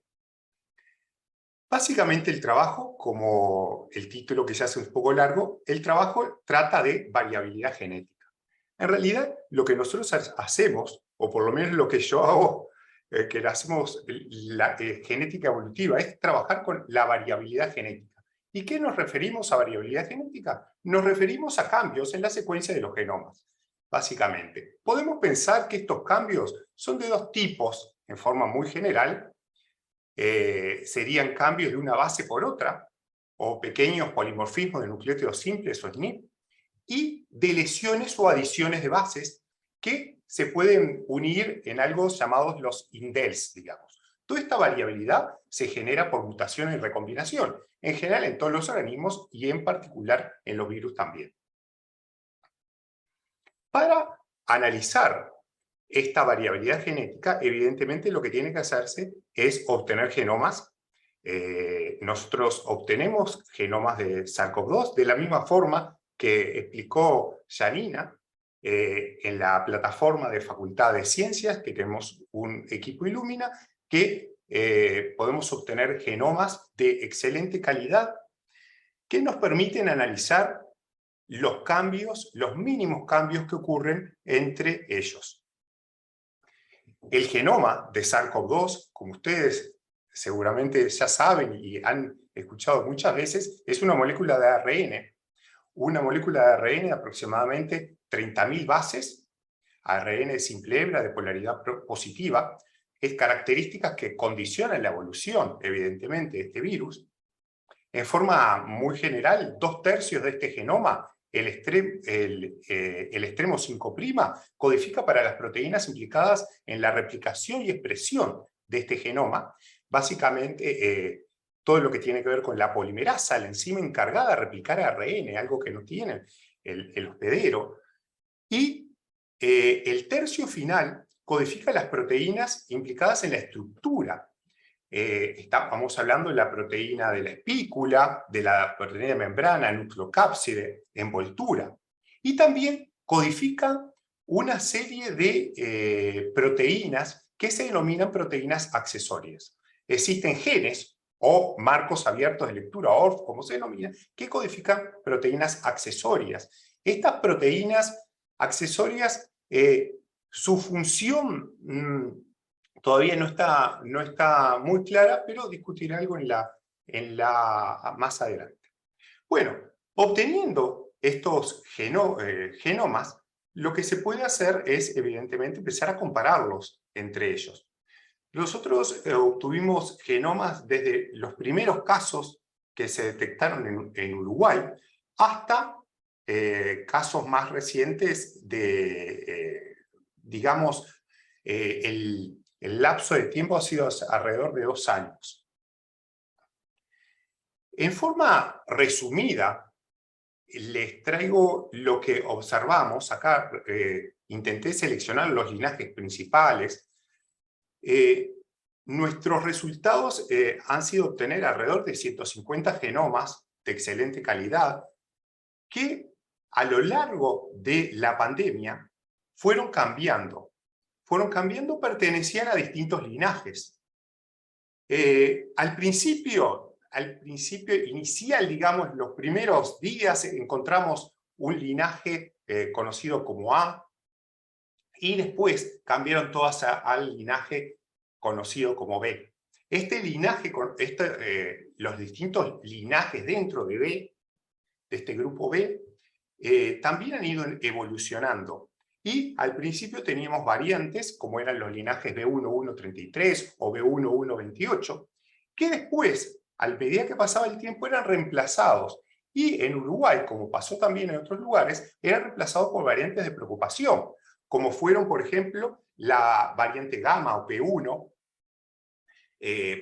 Básicamente el trabajo, como el título que ya hace un poco largo, el trabajo trata de variabilidad genética. En realidad, lo que nosotros hacemos, o por lo menos lo que yo hago, que hacemos la genética evolutiva, es trabajar con la variabilidad genética. ¿Y qué nos referimos a variabilidad genética? Nos referimos a cambios en la secuencia de los genomas, básicamente. Podemos pensar que estos cambios son de dos tipos, en forma muy general. Serían cambios de una base por otra, o pequeños polimorfismos de nucleótidos simples o SNP, y de lesiones o adiciones de bases que se pueden unir en algo llamados los indels, digamos. Toda esta variabilidad se genera por mutación y recombinación, en general en todos los organismos y en particular en los virus también. Para analizar esta variabilidad genética, evidentemente lo que tiene que hacerse es obtener genomas. Nosotros obtenemos genomas de SARS-CoV-2 de la misma forma que explicó Janina en la plataforma de Facultad de Ciencias, que tenemos un equipo Illumina, que podemos obtener genomas de excelente calidad que nos permiten analizar los cambios, los mínimos cambios que ocurren entre ellos. El genoma de SARS-CoV-2, como ustedes seguramente ya saben y han escuchado muchas veces, es una molécula de ARN. Una molécula de ARN de aproximadamente 30.000 bases, ARN de simple hebra de polaridad positiva, es características que condicionan la evolución, evidentemente, de este virus. En forma muy general, 2/3 de este genoma, el extremo 5', codifica para las proteínas implicadas en la replicación y expresión de este genoma. Básicamente, todo lo que tiene que ver con la polimerasa, la enzima encargada de replicar ARN, algo que no tiene el hospedero. Y el tercio final codifica las proteínas implicadas en la estructura. Estamos hablando de la proteína de la espícula, de la proteína de membrana, nucleocápside, envoltura. Y también codifica una serie de proteínas que se denominan proteínas accesorias. Existen genes o marcos abiertos de lectura, ORF, como se denomina, que codifican proteínas accesorias. Estas proteínas accesorias, su función todavía no está muy clara, pero discutiré algo más adelante. Bueno, obteniendo estos genomas, lo que se puede hacer es, evidentemente, empezar a compararlos entre ellos. Nosotros obtuvimos genomas desde los primeros casos que se detectaron en Uruguay hasta casos más recientes de, digamos, el lapso de tiempo ha sido alrededor de 2 años. En forma resumida, les traigo lo que observamos. Acá intenté seleccionar los linajes principales. Nuestros resultados han sido obtener alrededor de 150 genomas de excelente calidad que a lo largo de la pandemia fueron cambiando, pertenecían a distintos linajes. Al principio inicial, digamos, los primeros días encontramos un linaje conocido como A, y después cambiaron todas al linaje conocido como B. Este linaje, los distintos linajes dentro de B, de este grupo B, también han ido evolucionando. Y al principio teníamos variantes, como eran los linajes B1133 o B1128, que después, a medida que pasaba el tiempo, eran reemplazados. Y en Uruguay, como pasó también en otros lugares, eran reemplazados por variantes de preocupación, como fueron, por ejemplo, la variante gamma o P1,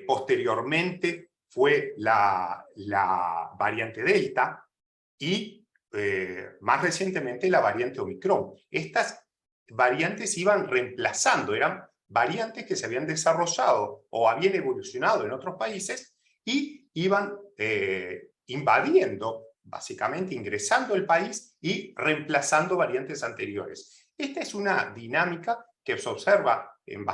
posteriormente fue la variante Delta y más recientemente la variante Omicron. Estas variantes iban reemplazando, eran variantes que se habían desarrollado o habían evolucionado en otros países y iban invadiendo, básicamente ingresando al país y reemplazando variantes anteriores. Esta es una dinámica que se observa en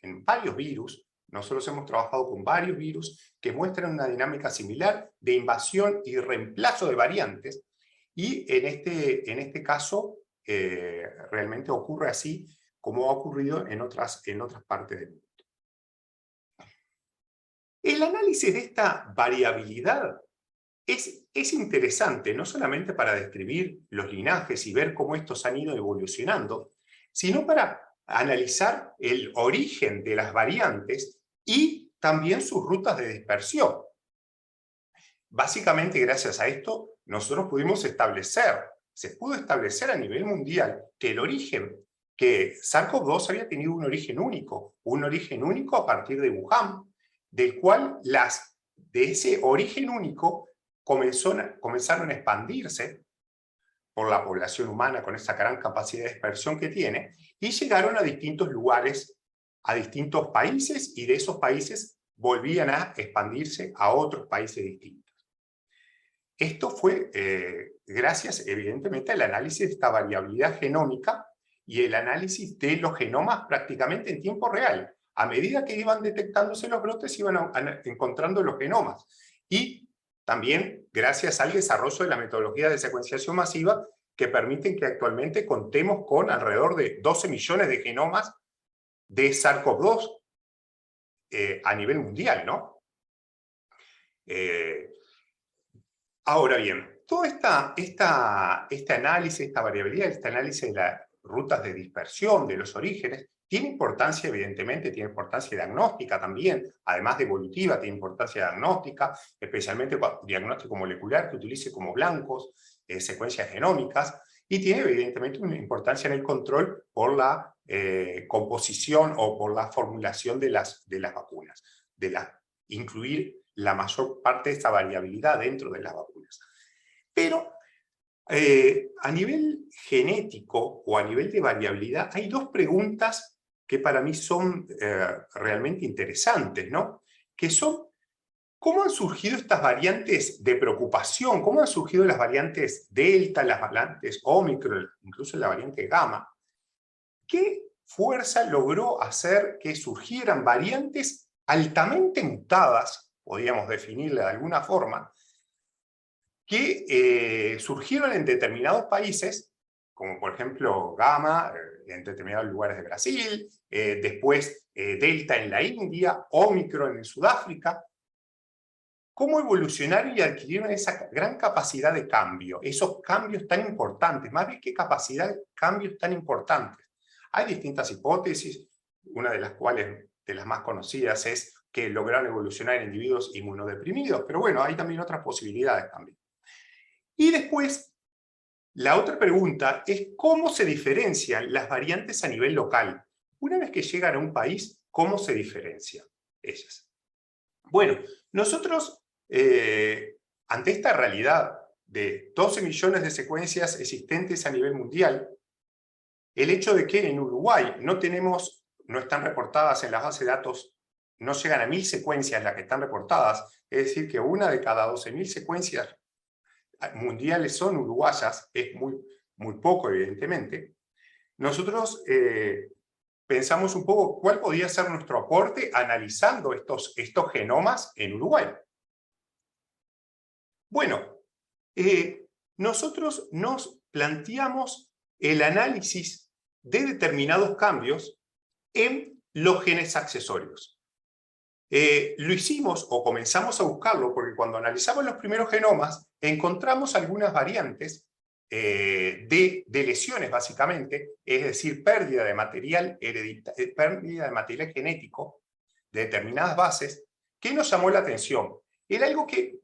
en varios virus. Nosotros hemos trabajado con varios virus que muestran una dinámica similar de invasión y reemplazo de variantes, y en este caso realmente ocurre así como ha ocurrido en otras partes del mundo. El análisis de esta variabilidad es interesante, no solamente para describir los linajes y ver cómo estos han ido evolucionando, sino para analizar el origen de las variantes y también sus rutas de dispersión. Básicamente, gracias a esto, nosotros se pudo establecer a nivel mundial que el origen, que SARS-CoV-2 había tenido un origen único a partir de Wuhan, del cual de ese origen único comenzaron a expandirse por la población humana con esa gran capacidad de dispersión que tiene, y llegaron a distintos lugares, a distintos países, y de esos países volvían a expandirse a otros países distintos. Esto fue gracias, evidentemente, al análisis de esta variabilidad genómica y el análisis de los genomas prácticamente en tiempo real. A medida que iban detectándose los brotes, iban encontrando los genomas. Y también gracias al desarrollo de la metodología de secuenciación masiva, que permiten que actualmente contemos con alrededor de 12 millones de genomas de SARS-CoV-2 a nivel mundial, ¿no? Ahora bien, todo este análisis, esta variabilidad, este análisis de las rutas de dispersión, de los orígenes, tiene importancia, evidentemente, tiene importancia diagnóstica también, además de evolutiva, tiene importancia diagnóstica, especialmente diagnóstico molecular que utilice como blancos, secuencias genómicas, y tiene evidentemente una importancia en el control por la composición o por la formulación de las vacunas, incluir la mayor parte de esta variabilidad dentro de las vacunas. Pero a nivel genético o a nivel de variabilidad hay dos preguntas que para mí son realmente interesantes, ¿no? Que son, ¿cómo han surgido estas variantes de preocupación? ¿Cómo han surgido las variantes Delta, las variantes Omicron, incluso la variante Gamma? ¿Qué fuerza logró hacer que surgieran variantes altamente mutadas, podríamos definirla de alguna forma, que surgieron en determinados países, como por ejemplo Gamma en determinados lugares de Brasil, después Delta en la India, Omicron en Sudáfrica? ¿Cómo evolucionaron y adquirieron esa gran capacidad de cambio? Esos cambios tan importantes, más bien que capacidad de cambios tan importantes. Hay distintas hipótesis, una de las cuales, de las más conocidas, es que lograron evolucionar en individuos inmunodeprimidos, pero bueno, hay también otras posibilidades también. Y después, la otra pregunta es cómo se diferencian las variantes a nivel local. Una vez que llegan a un país, ¿cómo se diferencian ellas? Bueno, nosotros, ante esta realidad de 12 millones de secuencias existentes a nivel mundial, el hecho de que en Uruguay no están reportadas en las bases de datos, no llegan a 1000 secuencias las que están reportadas, es decir, que una de cada 12.000 secuencias mundiales son uruguayas, es muy poco evidentemente. Nosotros pensamos un poco cuál podría ser nuestro aporte analizando estos genomas en Uruguay. Bueno, nosotros nos planteamos el análisis de determinados cambios en los genes accesorios. Lo hicimos o comenzamos a buscarlo porque cuando analizamos los primeros genomas encontramos algunas variantes de lesiones básicamente, es decir, pérdida de material genético de determinadas bases, que nos llamó la atención. Era algo que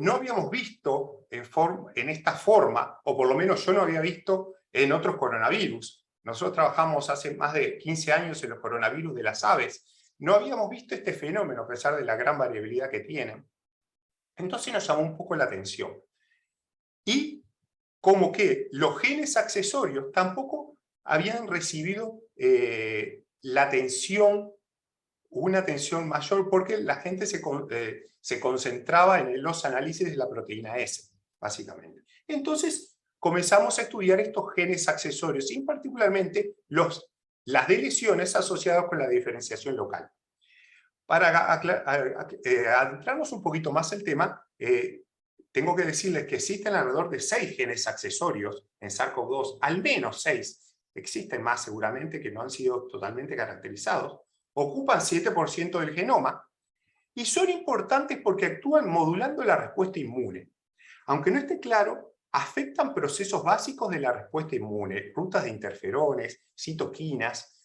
no habíamos visto en esta forma, o por lo menos yo no había visto en otros coronavirus. Nosotros trabajamos hace más de 15 años en los coronavirus de las aves, no habíamos visto este fenómeno a pesar de la gran variabilidad que tienen. Entonces nos llamó un poco la atención. Y como que los genes accesorios tampoco habían recibido la atención, una atención mayor, porque la gente se concentraba en los análisis de la proteína S, básicamente. Entonces comenzamos a estudiar estos genes accesorios, y particularmente las deleciones asociadas con la diferenciación local. Para adentrarnos un poquito más el tema, tengo que decirles que existen alrededor de 6 genes accesorios en SARS-CoV-2, al menos 6, existen más seguramente que no han sido totalmente caracterizados, ocupan 7% del genoma, y son importantes porque actúan modulando la respuesta inmune. Aunque no esté claro, afectan procesos básicos de la respuesta inmune, rutas de interferones, citoquinas.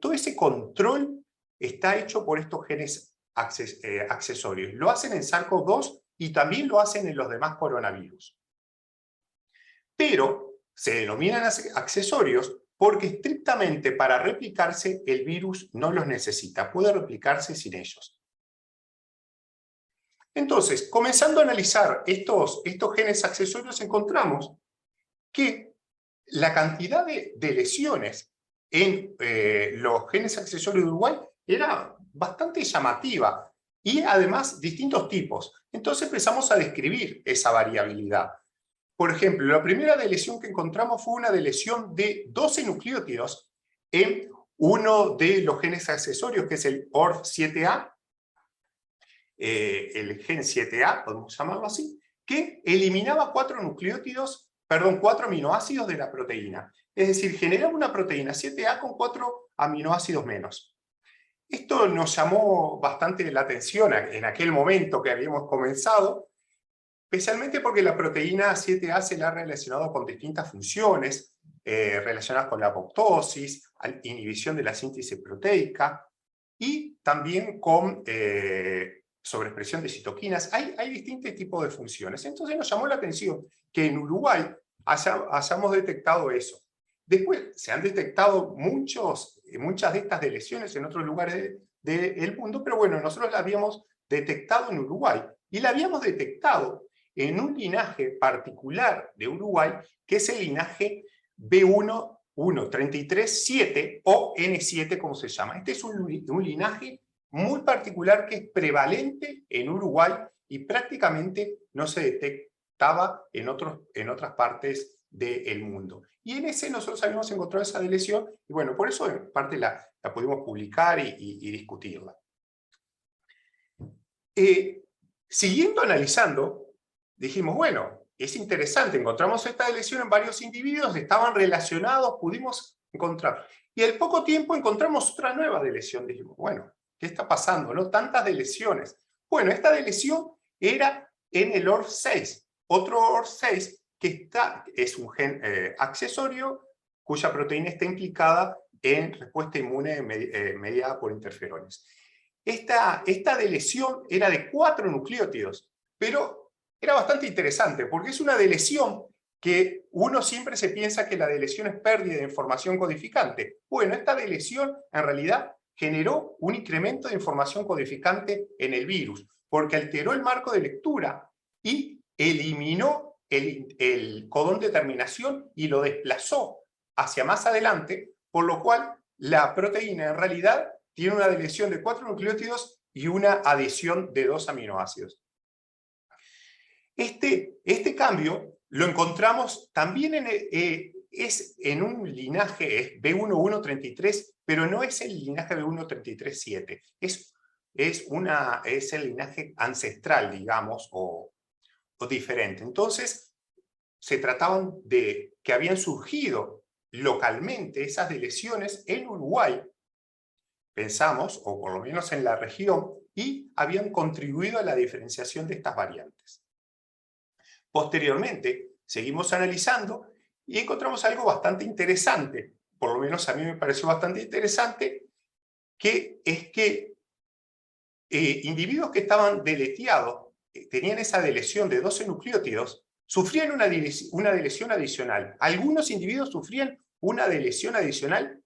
Todo ese control está hecho por estos genes accesorios. Lo hacen en SARS-CoV-2 y también lo hacen en los demás coronavirus. Pero se denominan accesorios porque estrictamente para replicarse el virus no los necesita, puede replicarse sin ellos. Entonces, comenzando a analizar estos genes accesorios, encontramos que la cantidad de lesiones en los genes accesorios de Uruguay era bastante llamativa, y además distintos tipos. Entonces empezamos a describir esa variabilidad. Por ejemplo, la primera deleción que encontramos fue una deleción de 12 nucleótidos en uno de los genes accesorios, que es el ORF7A, el gen 7A, podemos llamarlo así, que eliminaba 4 aminoácidos de la proteína. Es decir, generaba una proteína 7A con 4 aminoácidos menos. Esto nos llamó bastante la atención en aquel momento que habíamos comenzado, especialmente porque la proteína 7A se la ha relacionado con distintas funciones relacionadas con la apoptosis, inhibición de la síntesis proteica y también con sobreexpresión de citoquinas. Hay distintos tipos de funciones. Entonces nos llamó la atención que en Uruguay hayamos detectado eso. Después se han detectado muchas de estas lesiones en otros lugares del mundo, pero bueno, nosotros la habíamos detectado en Uruguay, y la habíamos detectado en un linaje particular de Uruguay, que es el linaje B1.1.33.7 o N7, como se llama. Este es un linaje muy particular que es prevalente en Uruguay y prácticamente no se detectaba en otras partes del mundo. Y en ese nosotros habíamos encontrado esa lesión, y bueno, por eso en parte la pudimos publicar y discutirla. Siguiendo analizando, dijimos, bueno, es interesante, encontramos esta lesión en varios individuos, estaban relacionados, pudimos encontrar. Y al poco tiempo encontramos otra nueva lesión. Dijimos, bueno, ¿qué está pasando? ¿No? Tantas lesiones. Bueno, esta lesión era en el ORF6, otro ORF6 que es un gen accesorio cuya proteína está implicada en respuesta inmune mediada por interferones. Esta lesión era de 4 nucleótidos, pero era bastante interesante porque es una lesión que uno siempre se piensa que la lesión es pérdida de información codificante. Bueno, esta lesión en realidad generó un incremento de información codificante en el virus, porque alteró el marco de lectura y eliminó el codón de terminación y lo desplazó hacia más adelante, por lo cual la proteína en realidad tiene una deleción de 4 nucleótidos y una adición de 2 aminoácidos. Este cambio lo encontramos también en un linaje, es B1.1.33, pero no es el linaje B1.33.7, es el linaje ancestral, digamos, o diferente. Entonces, se trataban de que habían surgido localmente esas lesiones en Uruguay, pensamos, o por lo menos en la región, y habían contribuido a la diferenciación de estas variantes. Posteriormente, seguimos analizando y encontramos algo bastante interesante, por lo menos a mí me pareció bastante interesante, que es que individuos que estaban deleteados, tenían esa deleción de 12 nucleótidos, sufrían una deleción adicional. Algunos individuos sufrían una deleción adicional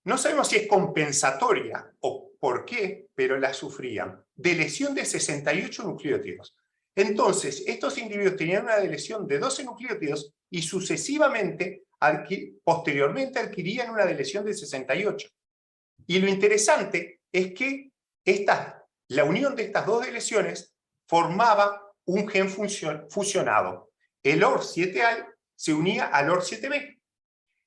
No sabemos si es compensatoria o por qué, pero la sufrían, de lesión de 68 nucleótidos. Entonces, estos individuos tenían una deleción de 12 nucleótidos y sucesivamente, posteriormente, adquirían una deleción de 68. Y lo interesante es que la unión de estas dos deleciones formaba un gen fusionado. El OR7A se unía al OR7B.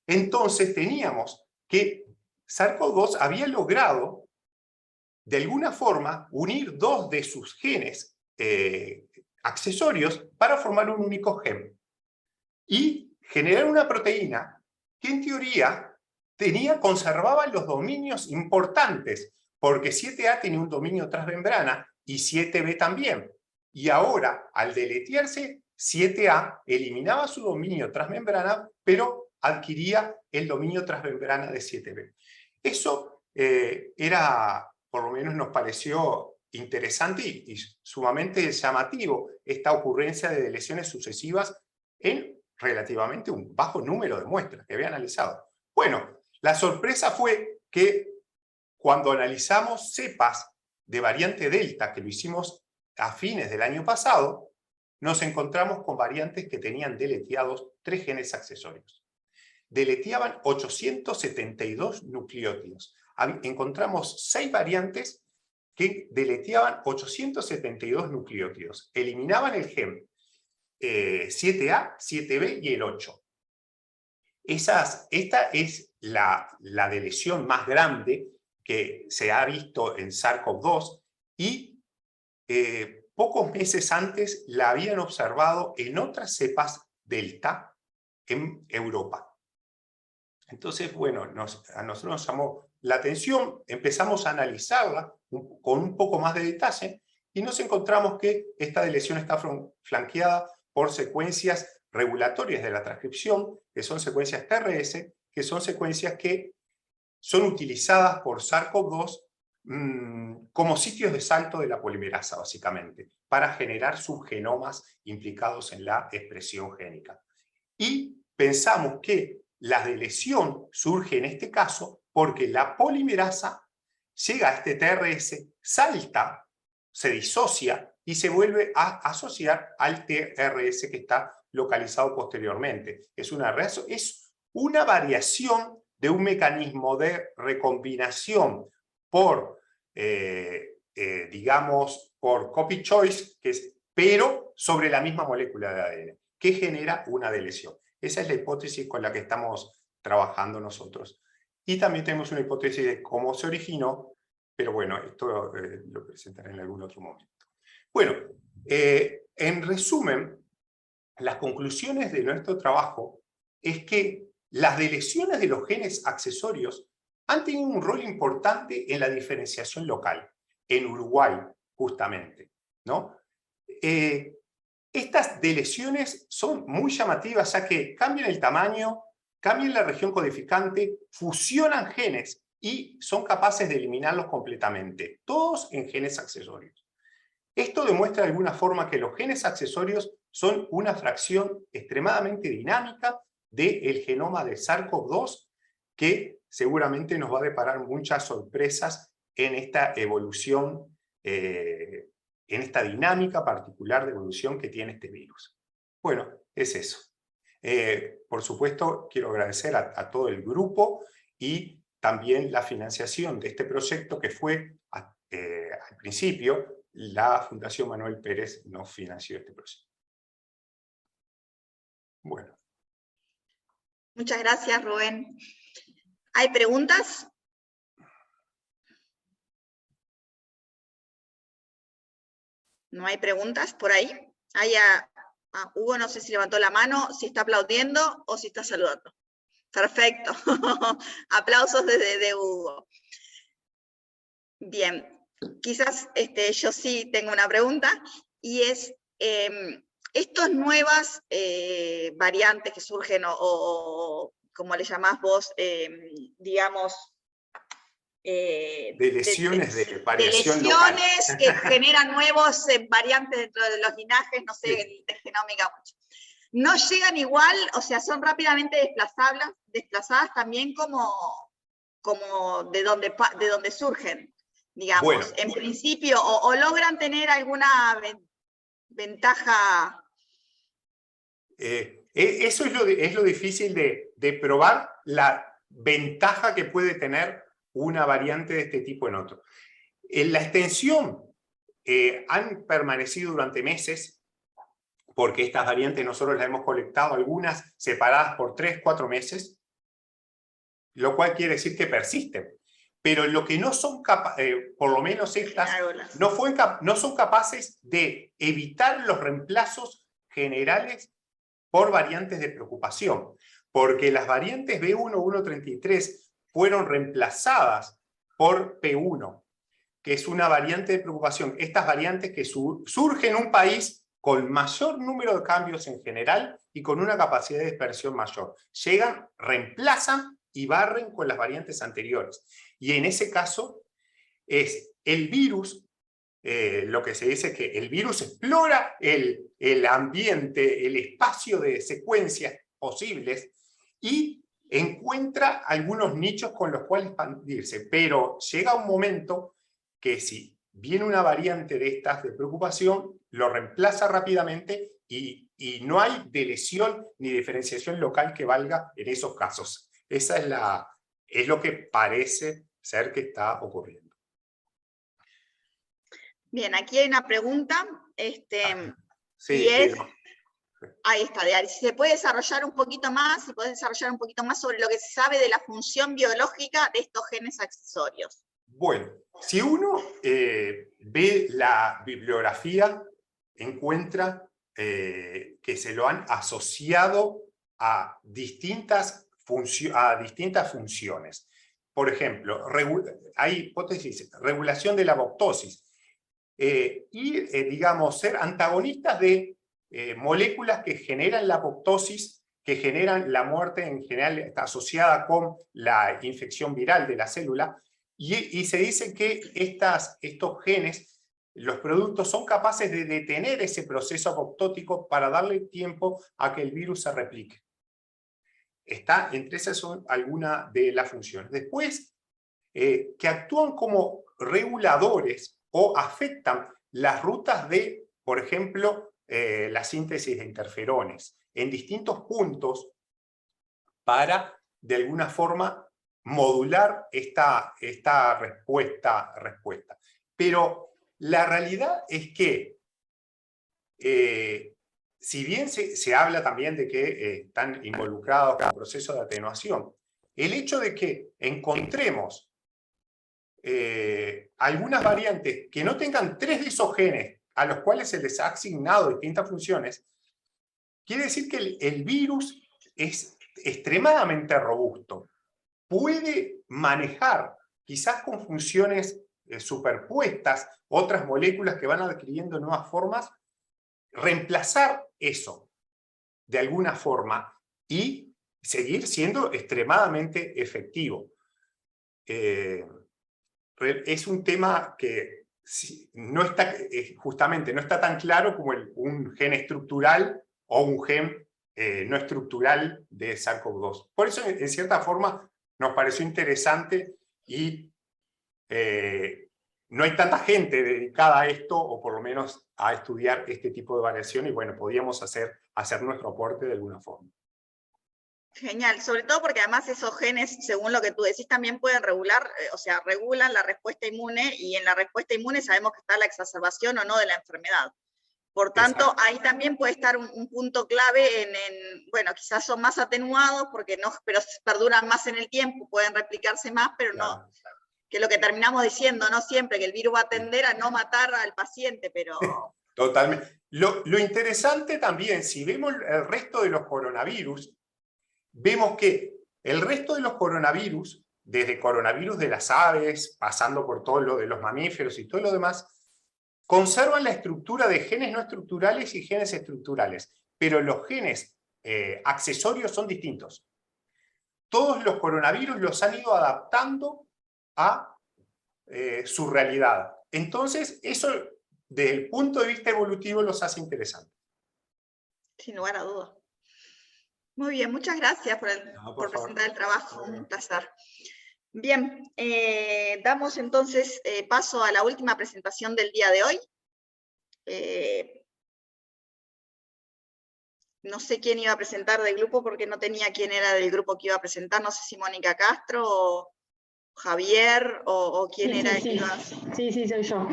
Entonces teníamos que SARS-CoV-2 había logrado, de alguna forma, unir dos de sus genes accesorios para formar un único gen. Y generar una proteína que en teoría conservaba los dominios importantes, porque 7A tenía un dominio transmembrana y 7B también. Y ahora, al deletearse, 7A eliminaba su dominio transmembrana, pero adquiría el dominio transmembrana de 7B. Eso por lo menos nos pareció interesante y sumamente llamativo, esta ocurrencia de lesiones sucesivas en relativamente un bajo número de muestras que había analizado. Bueno, la sorpresa fue que cuando analizamos cepas de variante Delta, que lo hicimos a fines del año pasado, nos encontramos con variantes que tenían deleteados 3 genes accesorios. Deleteaban 872 nucleótidos. Encontramos 6 variantes que deleteaban 872 nucleótidos. Eliminaban el gen 7A, 7B y el 8. Esta es la deleción más grande que se ha visto en SARS-CoV-2 y pocos meses antes la habían observado en otras cepas Delta en Europa. Entonces, bueno, a nosotros nos llamó la atención, empezamos a analizarla con un poco más de detalle y nos encontramos que esta deleción está flanqueada por secuencias regulatorias de la transcripción, que son secuencias TRS, que son secuencias que son utilizadas por SARS-CoV-2 como sitios de salto de la polimerasa, básicamente, para generar subgenomas implicados en la expresión génica. Y pensamos que la deleción surge en este caso porque la polimerasa llega a este TRS, salta, se disocia y se vuelve a asociar al TRS que está localizado posteriormente. Es una variación de un mecanismo de recombinación por, digamos, por copy choice, pero sobre la misma molécula de ADN, que genera una deleción. Esa es la hipótesis con la que estamos trabajando nosotros. Y también tenemos una hipótesis de cómo se originó, pero bueno, esto lo presentaré en algún otro momento. Bueno, en resumen, las conclusiones de nuestro trabajo es que las deleciones de los genes accesorios han tenido un rol importante en la diferenciación local, en Uruguay justamente, ¿no? Estas deleciones son muy llamativas ya que cambian el tamaño, cambian la región codificante, fusionan genes y son capaces de eliminarlos completamente, todos en genes accesorios. Esto demuestra de alguna forma que los genes accesorios son una fracción extremadamente dinámica del genoma de SARS-CoV-2 que seguramente nos va a deparar muchas sorpresas en esta evolución, en esta dinámica particular de evolución que tiene este virus. Bueno, es eso. Por supuesto, quiero agradecer a todo el grupo y también la financiación de este proyecto que fue, al principio, la Fundación Manuel Pérez nos financió este proyecto. Bueno. Muchas gracias, Rubén. ¿Hay preguntas? ¿No hay preguntas por ahí? Hugo no sé si levantó la mano, si está aplaudiendo o si está saludando. Perfecto. Aplausos de Hugo. Bien. Quizás yo sí tengo una pregunta, y es, estas nuevas variantes que surgen, o como le llamás vos, digamos, de lesiones de variación local. Que generan nuevos variantes dentro de los linajes, no sé, Sí. de genómica mucho. No llegan igual, o sea, son rápidamente desplazadas también como como de donde surgen, digamos. Bueno. En principio, o logran tener alguna ventaja. Eso es lo difícil de probar, la ventaja que puede tener una variante de este tipo en otro. En la extensión han permanecido durante meses, porque estas variantes nosotros las hemos colectado, algunas separadas por 3, 4 meses, lo cual quiere decir que persisten. Pero lo que no son capaces, por lo menos estas, no son capaces de evitar los reemplazos generales por variantes de preocupación, porque las variantes B1, 1.33 fueron reemplazadas por P1, que es una variante de preocupación. Estas variantes que surgen en un país con mayor número de cambios en general y con una capacidad de dispersión mayor. Llegan, reemplazan y barren con las variantes anteriores. Y en ese caso, es el virus, lo que se dice es que el virus explora el ambiente, el espacio de secuencias posibles y encuentra algunos nichos con los cuales expandirse. Pero llega un momento que si viene una variante de estas de preocupación, lo reemplaza rápidamente y no hay de lesión ni diferenciación local que valga en esos casos. Esa es lo que parece ser que está ocurriendo. Bien, aquí hay una pregunta, sí, y es, ahí está, si se puede desarrollar un poquito más, sobre lo que se sabe de la función biológica de estos genes accesorios. Bueno, si uno ve la bibliografía, encuentra que se lo han asociado a distintas funciones. Por ejemplo, hay hipótesis, regulación de la apoptosis, digamos, ser antagonistas de moléculas que generan la apoptosis, que generan la muerte en general, está asociada con la infección viral de la célula, y se dice que estos genes, los productos, son capaces de detener ese proceso apoptótico para darle tiempo a que el virus se replique. Entre esas son algunas de las funciones. Después, que actúan como reguladores o afectan las rutas de, por ejemplo, la síntesis de interferones en distintos puntos para, de alguna forma, modular esta respuesta. Pero la realidad es que, si bien se habla también de que están involucrados en el proceso de atenuación, el hecho de que encontremos algunas variantes que no tengan 3 de esos genes a los cuales se les ha asignado distintas funciones, quiere decir que el virus es extremadamente robusto. Puede manejar, quizás con funciones superpuestas, otras moléculas que van adquiriendo nuevas formas, reemplazar eso de alguna forma y seguir siendo extremadamente efectivo. Es un tema que no está, justamente no está tan claro como un gen estructural o un gen no estructural de SARS-CoV-2. Por eso, en cierta forma, nos pareció interesante y no hay tanta gente dedicada a esto, o por lo menos a estudiar este tipo de variación, y bueno, podíamos hacer nuestro aporte de alguna forma. Genial, sobre todo porque además esos genes, según lo que tú decís, también pueden regular, o sea, regulan la respuesta inmune, y en la respuesta inmune sabemos que está la exacerbación o no de la enfermedad. Por tanto, exacto, ahí también puede estar un punto clave bueno, quizás son más atenuados, pero perduran más en el tiempo, pueden replicarse más, pero claro, no, que es lo que terminamos diciendo, no siempre, que el virus va a tender a no matar al paciente, pero... Totalmente. Lo interesante también, si vemos el resto de los coronavirus, vemos que el resto de los coronavirus, desde coronavirus de las aves, pasando por todo lo de los mamíferos y todo lo demás, conservan la estructura de genes no estructurales y genes estructurales, pero los genes accesorios son distintos. Todos los coronavirus los han ido adaptando a su realidad. Entonces, eso, desde el punto de vista evolutivo, los hace interesantes. Sin lugar a dudas. Muy bien, muchas gracias por presentar el trabajo, un placer. Bien, damos entonces paso a la última presentación del día de hoy. No sé quién iba a presentar del grupo porque no tenía quién era del grupo que iba a presentar, no sé si Mónica Castro o Javier o quién Sí, era sí, el que sí. iba a... Sí, soy yo.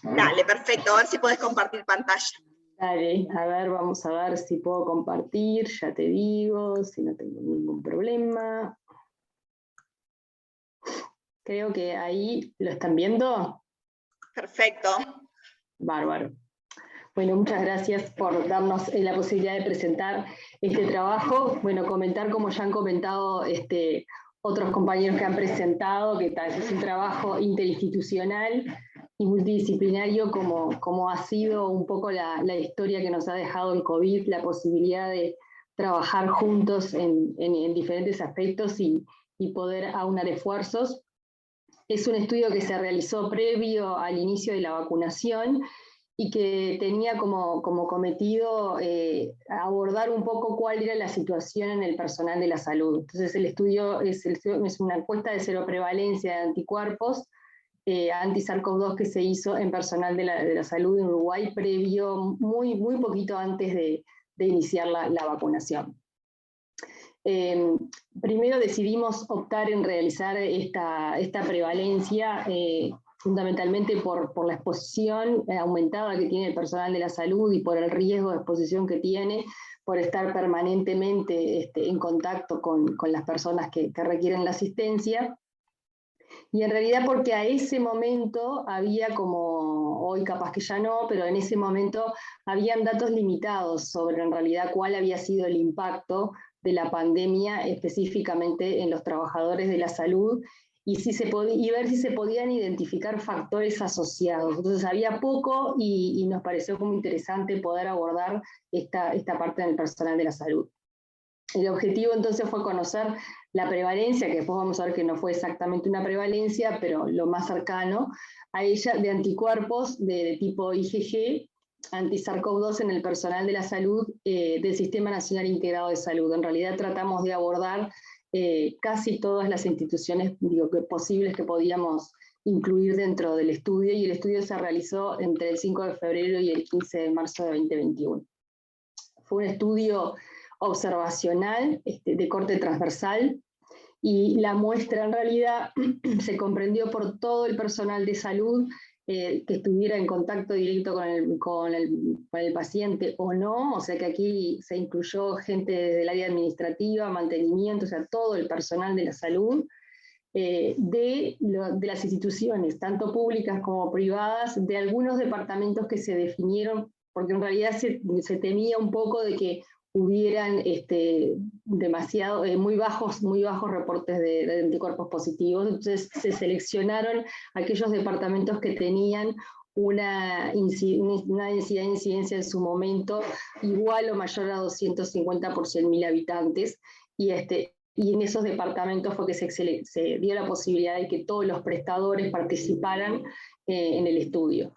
Dale, perfecto, a ver si podés compartir pantalla. Dale, a ver, vamos a ver si puedo compartir, ya te digo, si no tengo ningún problema. Creo que ahí lo están viendo. Perfecto. Bárbaro. Bueno, muchas gracias por darnos la posibilidad de presentar este trabajo. Bueno, comentar, como ya han comentado otros compañeros que han presentado, que es un trabajo interinstitucional y multidisciplinario, como ha sido un poco la historia que nos ha dejado el COVID, la posibilidad de trabajar juntos en diferentes aspectos y poder aunar esfuerzos. Es un estudio que se realizó previo al inicio de la vacunación y que tenía como cometido abordar un poco cuál era la situación en el personal de la salud. Entonces el estudio es una encuesta de seroprevalencia de anticuerpos anti-SARS-CoV-2 que se hizo en personal de la salud en Uruguay previo, muy poquito antes de iniciar la vacunación. Primero decidimos optar en realizar esta prevalencia fundamentalmente por la exposición aumentada que tiene el personal de la salud y por el riesgo de exposición que tiene, por estar permanentemente en contacto con las personas que requieren la asistencia. Y en realidad porque a ese momento había, como hoy capaz que ya no, pero en ese momento habían datos limitados sobre en realidad cuál había sido el impacto de la pandemia específicamente en los trabajadores de la salud y ver si se podían identificar factores asociados. Entonces había poco y nos pareció como interesante poder abordar esta parte del personal de la salud. El objetivo entonces fue conocer la prevalencia, que después vamos a ver que no fue exactamente una prevalencia, pero lo más cercano a ella, de anticuerpos de tipo IgG, anti-SARS-CoV-2 en el personal de la salud del Sistema Nacional Integrado de Salud. En realidad tratamos de abordar casi todas las instituciones posibles que podíamos incluir dentro del estudio, y el estudio se realizó entre el 5 de febrero y el 15 de marzo de 2021. Fue un estudio observacional de corte transversal, y la muestra en realidad se comprendió por todo el personal de salud que estuviera en contacto directo con el paciente o no, o sea que aquí se incluyó gente del área administrativa, mantenimiento, o sea, todo el personal de la salud, de las instituciones, tanto públicas como privadas, de algunos departamentos que se definieron, porque en realidad se temía un poco de que hubieran muy bajos reportes de anticuerpos positivos. Entonces se seleccionaron aquellos departamentos que tenían una densidad de incidencia en su momento igual o mayor a 250 por 100.000 habitantes, y en esos departamentos fue que se dio la posibilidad de que todos los prestadores participaran en el estudio.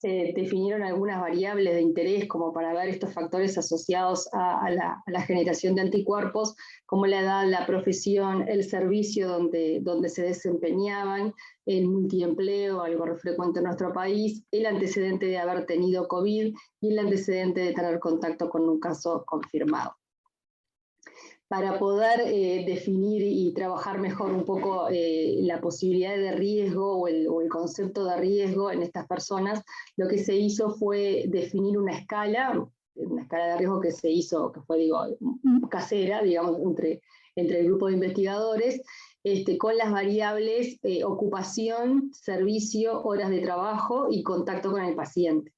Se definieron algunas variables de interés como para ver estos factores asociados a la generación de anticuerpos, como la edad, la profesión, el servicio donde se desempeñaban, el multiempleo, algo frecuente en nuestro país, el antecedente de haber tenido COVID y el antecedente de tener contacto con un caso confirmado. Para poder definir y trabajar mejor un poco la posibilidad de riesgo o el concepto de riesgo en estas personas, lo que se hizo fue definir una escala de riesgo que se hizo, que fue casera, digamos, entre el grupo de investigadores, con las variables ocupación, servicio, horas de trabajo y contacto con el paciente.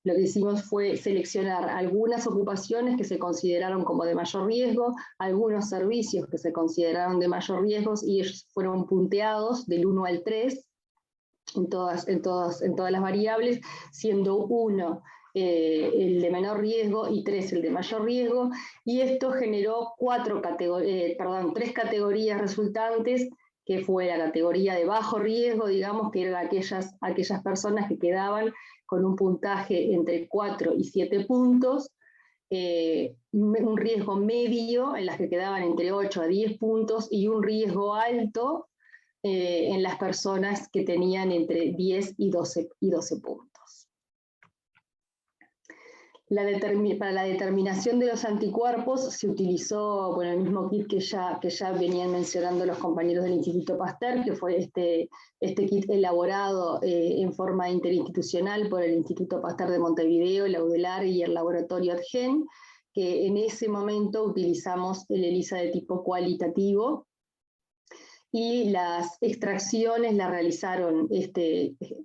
Lo que hicimos fue seleccionar algunas ocupaciones que se consideraron como de mayor riesgo, algunos servicios que se consideraron de mayor riesgo, y ellos fueron punteados del 1 al 3 en todas las variables, siendo 1 el de menor riesgo y 3 el de mayor riesgo, y esto generó 3 categorías resultantes, que fue la categoría de bajo riesgo, digamos, que eran aquellas personas que quedaban con un puntaje entre 4 y 7 puntos, un riesgo medio en las que quedaban entre 8 a 10 puntos y un riesgo alto en las personas que tenían entre 10 y 12 puntos. Para la determinación de los anticuerpos se utilizó el mismo kit que ya venían mencionando los compañeros del Instituto Pasteur, que fue este kit elaborado en forma interinstitucional por el Instituto Pasteur de Montevideo, la UDELAR y el laboratorio ADGEN, que en ese momento utilizamos el ELISA de tipo cualitativo, y las extracciones las realizaron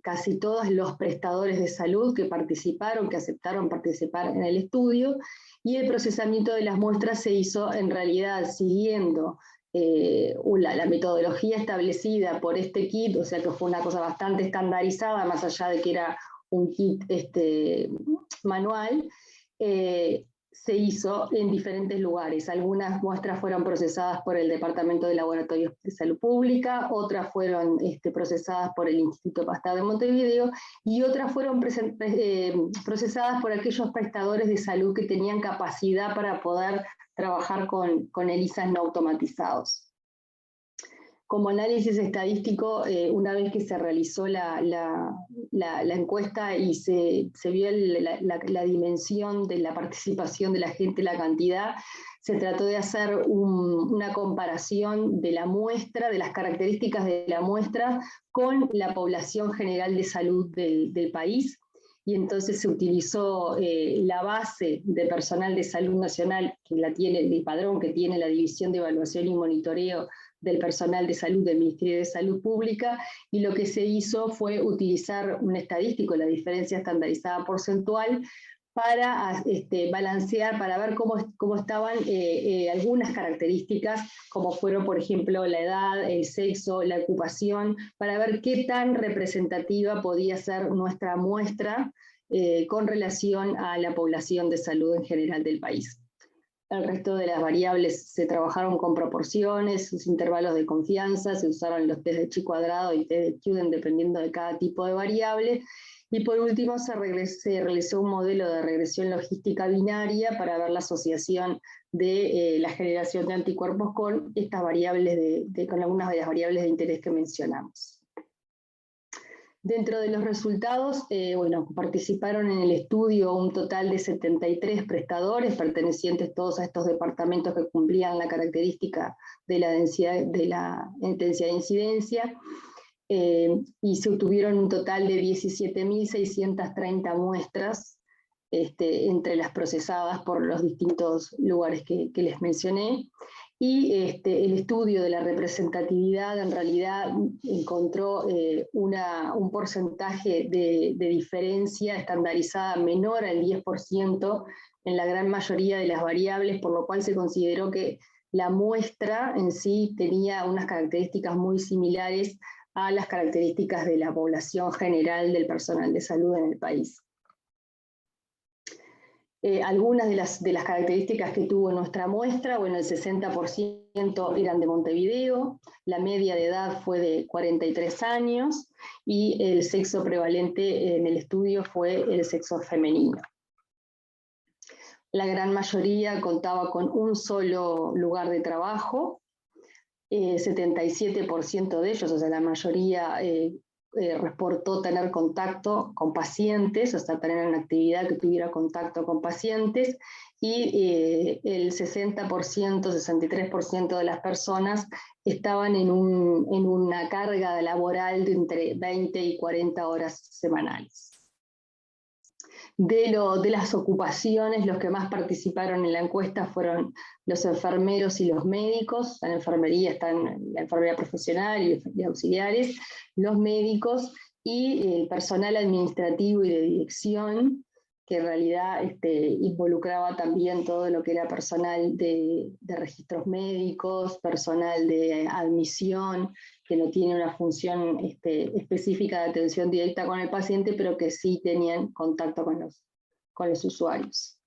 casi todos los prestadores de salud que participaron, que aceptaron participar en el estudio, y el procesamiento de las muestras se hizo en realidad siguiendo la metodología establecida por este kit, o sea que fue una cosa bastante estandarizada, más allá de que era un kit manual. Se hizo en diferentes lugares. Algunas muestras fueron procesadas por el Departamento de Laboratorios de Salud Pública, otras fueron procesadas por el Instituto Pasteur de Montevideo, y otras fueron procesadas por aquellos prestadores de salud que tenían capacidad para poder trabajar con ELISAs no automatizados. Como análisis estadístico, una vez que se realizó la encuesta y se vio la dimensión de la participación de la gente, la cantidad, se trató de hacer una comparación de la muestra, de las características de la muestra, con la población general de salud del país. Y entonces se utilizó la base de personal de salud nacional, que la tiene, el padrón que tiene la División de Evaluación y Monitoreo del personal de salud del Ministerio de Salud Pública, y lo que se hizo fue utilizar un estadístico, la diferencia estandarizada porcentual, para balancear, para ver cómo estaban algunas características, como fueron, por ejemplo, la edad, el sexo, la ocupación, para ver qué tan representativa podía ser nuestra muestra con relación a la población de salud en general del país. El resto de las variables se trabajaron con proporciones, sus intervalos de confianza, se usaron los test de chi cuadrado y test de Student dependiendo de cada tipo de variable. Y por último se realizó un modelo de regresión logística binaria para ver la asociación de la generación de anticuerpos con estas variables, con algunas de las variables de interés que mencionamos. Dentro de los resultados, participaron en el estudio un total de 73 prestadores, pertenecientes todos a estos departamentos que cumplían la característica de la densidad de incidencia, y se obtuvieron un total de 17.630 muestras entre las procesadas por los distintos lugares que les mencioné. Y el estudio de la representatividad en realidad encontró un porcentaje de diferencia estandarizada menor al 10% en la gran mayoría de las variables, por lo cual se consideró que la muestra en sí tenía unas características muy similares a las características de la población general del personal de salud en el país. Algunas de las características que tuvo nuestra muestra, el 60% eran de Montevideo, la media de edad fue de 43 años y el sexo prevalente en el estudio fue el sexo femenino. La gran mayoría contaba con un solo lugar de trabajo, 77% de ellos, o sea, la mayoría reportó tener contacto con pacientes, o sea, tener una actividad que tuviera contacto con pacientes, y el 60%, 63% de las personas estaban en una carga laboral de entre 20 y 40 horas semanales. De las ocupaciones, los que más participaron en la encuesta fueron los enfermeros y los médicos. En la enfermería están la enfermería profesional y auxiliares, los médicos y el personal administrativo y de dirección, que en realidad involucraba también todo lo que era personal de registros médicos, personal de admisión, que no tiene una función específica de atención directa con el paciente, pero que sí tenían contacto con los usuarios.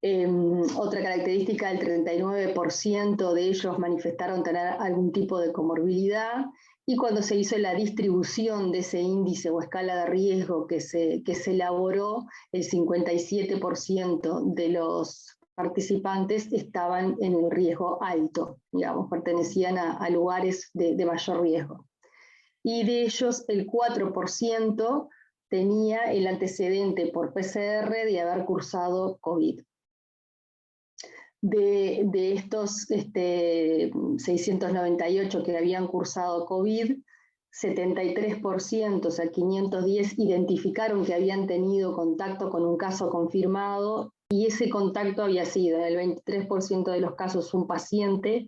Otra característica, el 39% de ellos manifestaron tener algún tipo de comorbilidad, y cuando se hizo la distribución de ese índice o escala de riesgo que se elaboró, el 57% de los participantes estaban en el riesgo alto, digamos, pertenecían a lugares de mayor riesgo. Y de ellos el 4% tenía el antecedente por PCR de haber cursado COVID. De estos 698 que habían cursado COVID, 73%, o sea, 510, identificaron que habían tenido contacto con un caso confirmado, y ese contacto había sido, en el 23% de los casos, un paciente,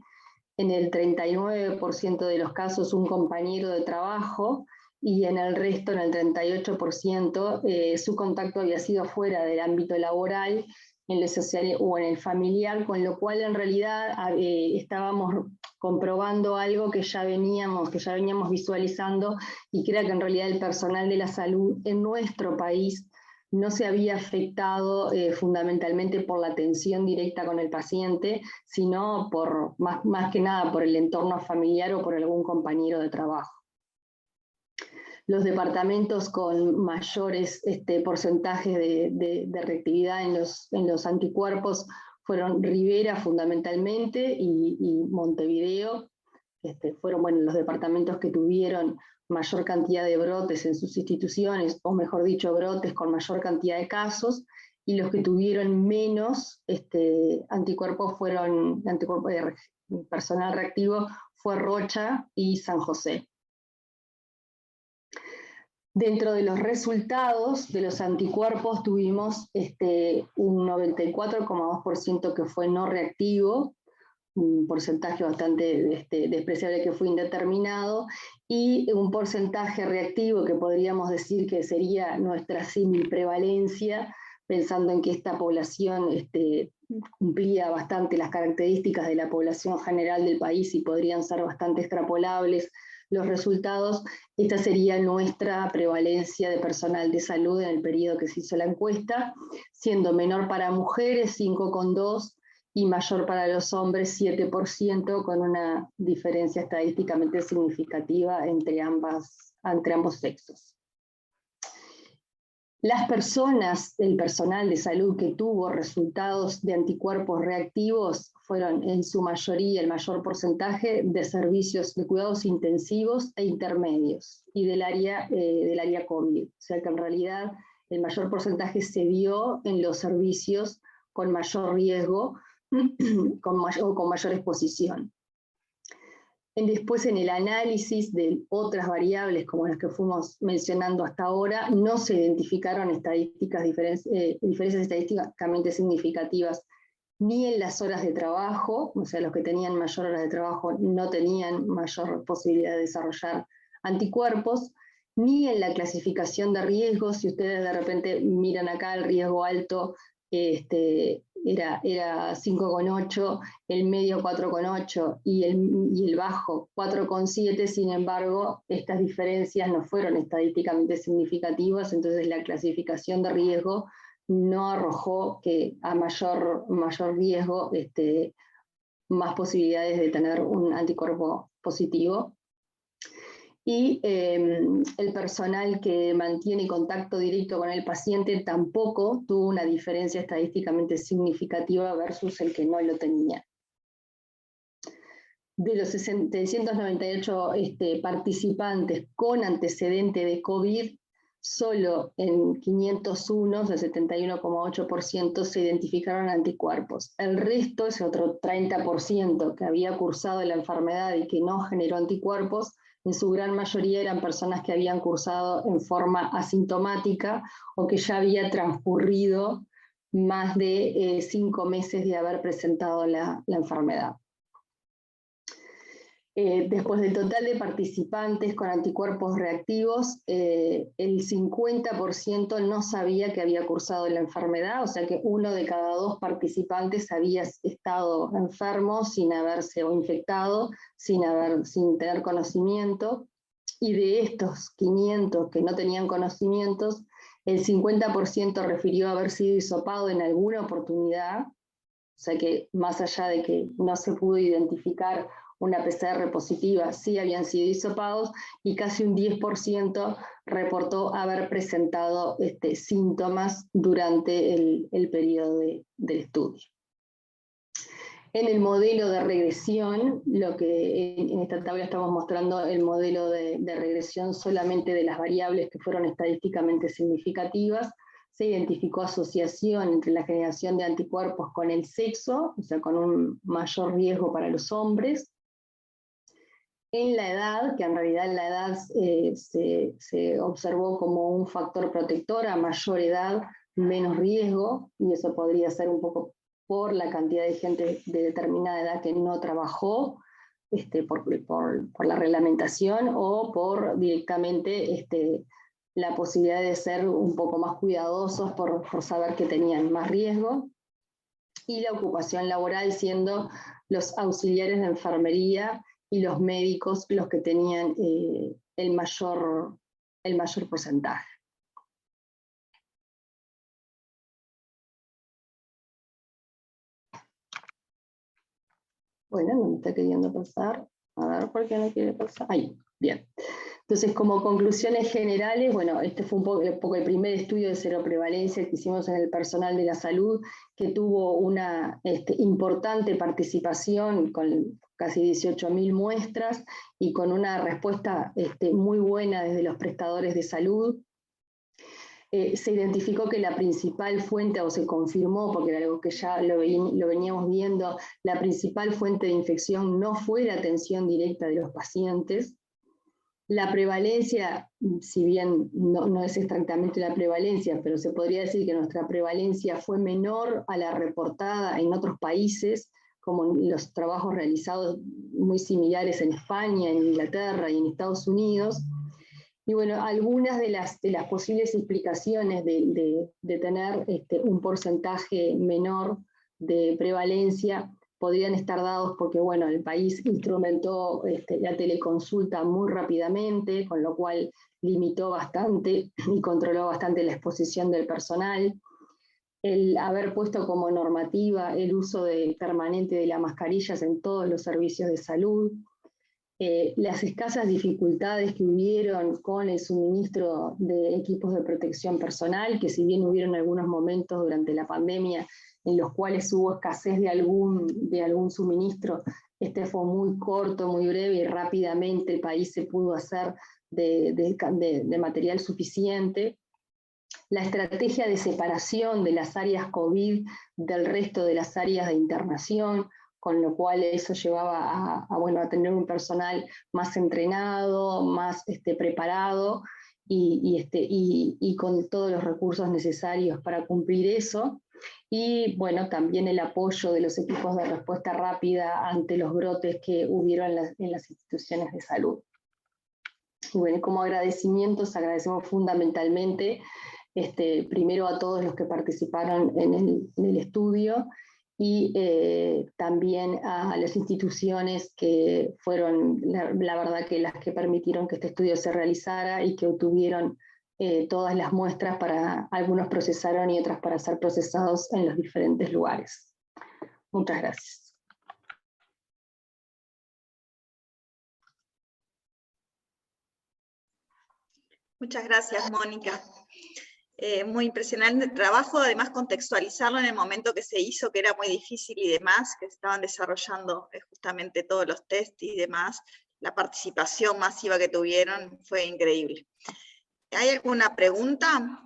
en el 39% de los casos, un compañero de trabajo, y en el resto, en el 38%, su contacto había sido fuera del ámbito laboral, en lo social o en el familiar, con lo cual en realidad estábamos comprobando algo que ya veníamos visualizando, y que era que en realidad el personal de la salud en nuestro país no se había afectado fundamentalmente por la atención directa con el paciente, sino por, más que nada por el entorno familiar o por algún compañero de trabajo. Los departamentos con mayores porcentajes de reactividad en los anticuerpos fueron Rivera fundamentalmente y Montevideo. Fueron los departamentos que tuvieron mayor cantidad de brotes en sus instituciones, o mejor dicho, brotes con mayor cantidad de casos, y los que tuvieron menos anticuerpos fueron, personal reactivo, fue Rocha y San José. Dentro de los resultados de los anticuerpos tuvimos un 94,2% que fue no reactivo, un porcentaje bastante despreciable que fue indeterminado, y un porcentaje reactivo que podríamos decir que sería nuestra símil prevalencia, pensando en que esta población cumplía bastante las características de la población general del país y podrían ser bastante extrapolables los resultados. Esta sería nuestra prevalencia de personal de salud en el periodo que se hizo la encuesta, siendo menor para mujeres 5,2% y mayor para los hombres 7%, con una diferencia estadísticamente significativa entre ambos sexos. Las personas, el personal de salud que tuvo resultados de anticuerpos reactivos fueron en su mayoría, el mayor porcentaje, de servicios de cuidados intensivos e intermedios y del área COVID. O sea que en realidad el mayor porcentaje se dio en los servicios con mayor riesgo, con mayor exposición. Después, en el análisis de otras variables como las que fuimos mencionando hasta ahora, no se identificaron diferencias estadísticamente significativas ni en las horas de trabajo, o sea, los que tenían mayor horas de trabajo no tenían mayor posibilidad de desarrollar anticuerpos, ni en la clasificación de riesgos. Si ustedes de repente miran acá, el riesgo alto era 5,8, el medio 4,8 y el bajo 4,7, sin embargo, estas diferencias no fueron estadísticamente significativas, entonces la clasificación de riesgo no arrojó que a mayor riesgo más posibilidades de tener un anticuerpo positivo. Y el personal que mantiene contacto directo con el paciente tampoco tuvo una diferencia estadísticamente significativa versus el que no lo tenía. De los 698 participantes con antecedente de COVID, solo en 501, el 71,8%, se identificaron anticuerpos. El resto, ese otro 30% que había cursado la enfermedad y que no generó anticuerpos, en su gran mayoría eran personas que habían cursado en forma asintomática o que ya había transcurrido más de 5 meses de haber presentado la enfermedad. Después del total de participantes con anticuerpos reactivos, el 50% no sabía que había cursado la enfermedad, o sea que 1 de cada 2 participantes había estado enfermo sin haberse o infectado, sin tener conocimiento, y de estos 500 que no tenían conocimientos, el 50% refirió haber sido hisopado en alguna oportunidad, o sea que más allá de que no se pudo identificar una PCR positiva sí habían sido hisopados, y casi un 10% reportó haber presentado síntomas durante el periodo del estudio. En el modelo de regresión, lo que en esta tabla estamos mostrando el modelo de regresión solamente de las variables que fueron estadísticamente significativas, se identificó asociación entre la generación de anticuerpos con el sexo, o sea, con un mayor riesgo para los hombres. En la edad, que en realidad la edad se observó como un factor protector, a mayor edad, menos riesgo, y eso podría ser un poco por la cantidad de gente de determinada edad que no trabajó, por la reglamentación, o por directamente la posibilidad de ser un poco más cuidadosos por saber que tenían más riesgo, y la ocupación laboral siendo los auxiliares de enfermería y los médicos los que tenían el mayor porcentaje. Bueno, no me está queriendo pasar. A ver, ¿por qué no quiere pasar? Ahí, bien. Entonces, como conclusiones generales, bueno, este fue un poco el primer estudio de seroprevalencia que hicimos en el personal de la salud, que tuvo una importante participación con casi 18.000 muestras y con una respuesta muy buena desde los prestadores de salud. Se identificó que la principal fuente, o se confirmó, porque era algo que ya lo veníamos viendo, la principal fuente de infección no fue la atención directa de los pacientes. La prevalencia, si bien no es exactamente la prevalencia, pero se podría decir que nuestra prevalencia fue menor a la reportada en otros países, como los trabajos realizados muy similares en España, en Inglaterra y en Estados Unidos. Y bueno, algunas de las posibles explicaciones de tener un porcentaje menor de prevalencia podrían estar dados porque, bueno, el país instrumentó la teleconsulta muy rápidamente, con lo cual limitó bastante y controló bastante la exposición del personal. El haber puesto como normativa el uso permanente de las mascarillas en todos los servicios de salud. Las escasas dificultades que hubieron con el suministro de equipos de protección personal, que si bien hubieron algunos momentos durante la pandemia en los cuales hubo escasez de algún suministro, fue muy corto, muy breve, y rápidamente el país se pudo hacer de material suficiente. La estrategia de separación de las áreas COVID del resto de las áreas de internación, con lo cual eso llevaba a tener un personal más entrenado, más preparado, y con todos los recursos necesarios para cumplir eso. Y bueno, también el apoyo de los equipos de respuesta rápida ante los brotes que hubieron en las instituciones de salud. Y bueno, como agradecimientos, agradecemos fundamentalmente primero a todos los que participaron en el estudio, y también a las instituciones que fueron, la verdad, que las que permitieron que este estudio se realizara y que obtuvieron todas las muestras, para algunos procesaron y otras para ser procesados en los diferentes lugares. Muchas gracias. Muchas gracias, Mónica. Muy impresionante el trabajo, además contextualizarlo en el momento que se hizo, que era muy difícil y demás, que se estaban desarrollando justamente todos los test y demás. La participación masiva que tuvieron fue increíble. ¿Hay alguna pregunta?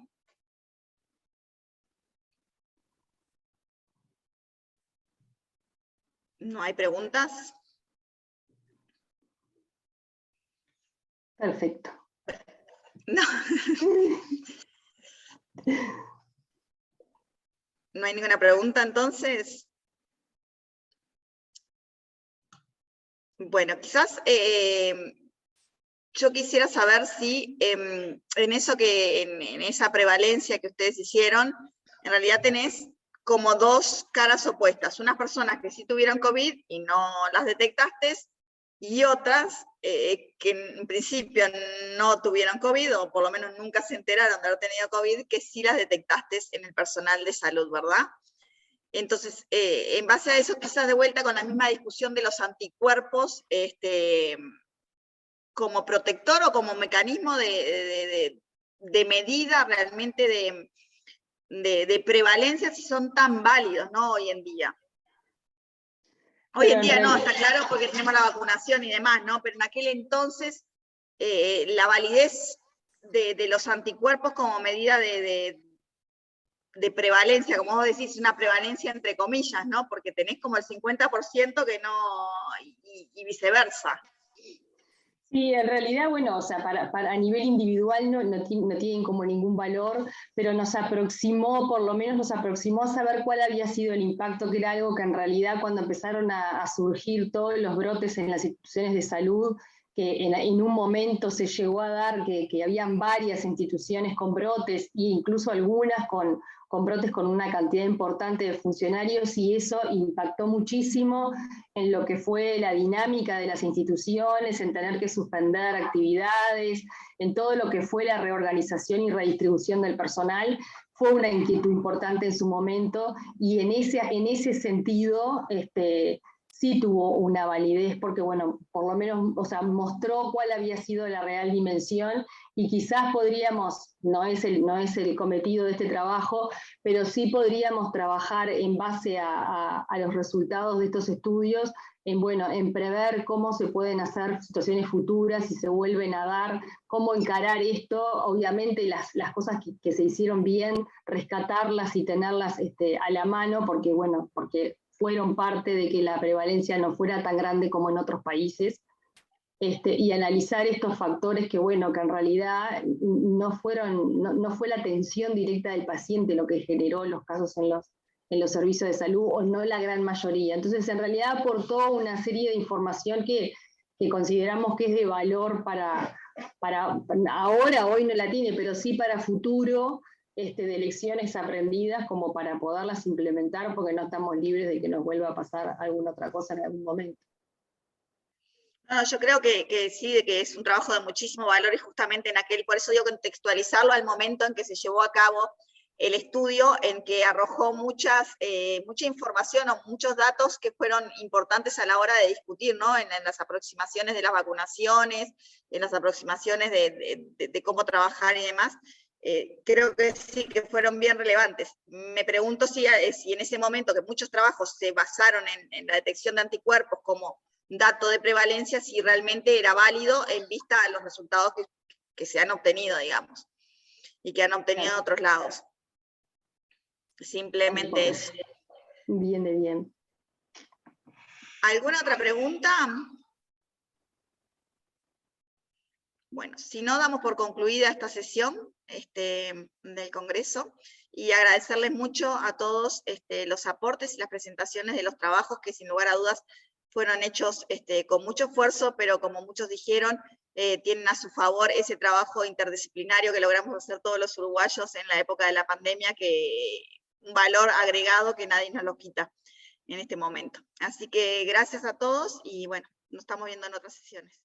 ¿No hay preguntas? Perfecto. No. ¿No hay ninguna pregunta entonces? Bueno, quizás yo quisiera saber si en esa prevalencia que ustedes hicieron, en realidad tenés como dos caras opuestas. Unas personas que sí tuvieron COVID y no las detectaste, y otras que en principio no tuvieron COVID, o por lo menos nunca se enteraron de haber tenido COVID, que sí las detectaste en el personal de salud, ¿verdad? Entonces, en base a eso, quizás de vuelta con la misma discusión de los anticuerpos, como protector o como mecanismo de medida realmente de prevalencia, si son tan válidos, ¿no? Hoy en día. Hoy en día no, está claro porque tenemos la vacunación y demás, ¿no? Pero en aquel entonces, la validez de los anticuerpos como medida de prevalencia, como vos decís, una prevalencia entre comillas, ¿no? Porque tenés como el 50% que no, y viceversa. Sí, en realidad, bueno, o sea, a nivel individual no tienen como ningún valor, pero nos aproximó, por lo menos nos aproximó a saber cuál había sido el impacto, que era algo que en realidad cuando empezaron a surgir todos los brotes en las instituciones de salud, que en un momento se llegó a dar que habían varias instituciones con brotes, e incluso algunas con brotes con una cantidad importante de funcionarios, y eso impactó muchísimo en lo que fue la dinámica de las instituciones, en tener que suspender actividades, en todo lo que fue la reorganización y redistribución del personal. Fue una inquietud importante en su momento, y en ese sentido, sí tuvo una validez, porque bueno, por lo menos, o sea, mostró cuál había sido la real dimensión, y quizás podríamos, no es el cometido de este trabajo, pero sí podríamos trabajar en base a los resultados de estos estudios, en prever cómo se pueden hacer situaciones futuras, si se vuelven a dar, cómo encarar esto, obviamente las cosas que se hicieron bien, rescatarlas y tenerlas a la mano, porque fueron parte de que la prevalencia no fuera tan grande como en otros países, y analizar estos factores que en realidad no fue la atención directa del paciente lo que generó los casos en los servicios de salud, o no la gran mayoría. Entonces, en realidad aportó una serie de información que consideramos que es de valor para ahora, hoy no la tiene, pero sí para futuro, de lecciones aprendidas como para poderlas implementar, porque no estamos libres de que nos vuelva a pasar alguna otra cosa en algún momento. No, yo creo que sí, de que es un trabajo de muchísimo valor, y justamente por eso digo contextualizarlo al momento en que se llevó a cabo el estudio, en que arrojó mucha información o muchos datos que fueron importantes a la hora de discutir, ¿no? En las aproximaciones de las vacunaciones, en las aproximaciones de cómo trabajar y demás. Creo que sí, que fueron bien relevantes. Me pregunto si en ese momento que muchos trabajos se basaron en la detección de anticuerpos como dato de prevalencia, si realmente era válido en vista a los resultados que se han obtenido, digamos, y que han obtenido en otros lados. Simplemente eso. Bien de bien. ¿Alguna otra pregunta? Bueno, si no, damos por concluida esta sesión del Congreso, y agradecerles mucho a todos los aportes y las presentaciones de los trabajos que sin lugar a dudas fueron hechos con mucho esfuerzo, pero como muchos dijeron, tienen a su favor ese trabajo interdisciplinario que logramos hacer todos los uruguayos en la época de la pandemia, que un valor agregado que nadie nos lo quita en este momento. Así que gracias a todos, y bueno, nos estamos viendo en otras sesiones.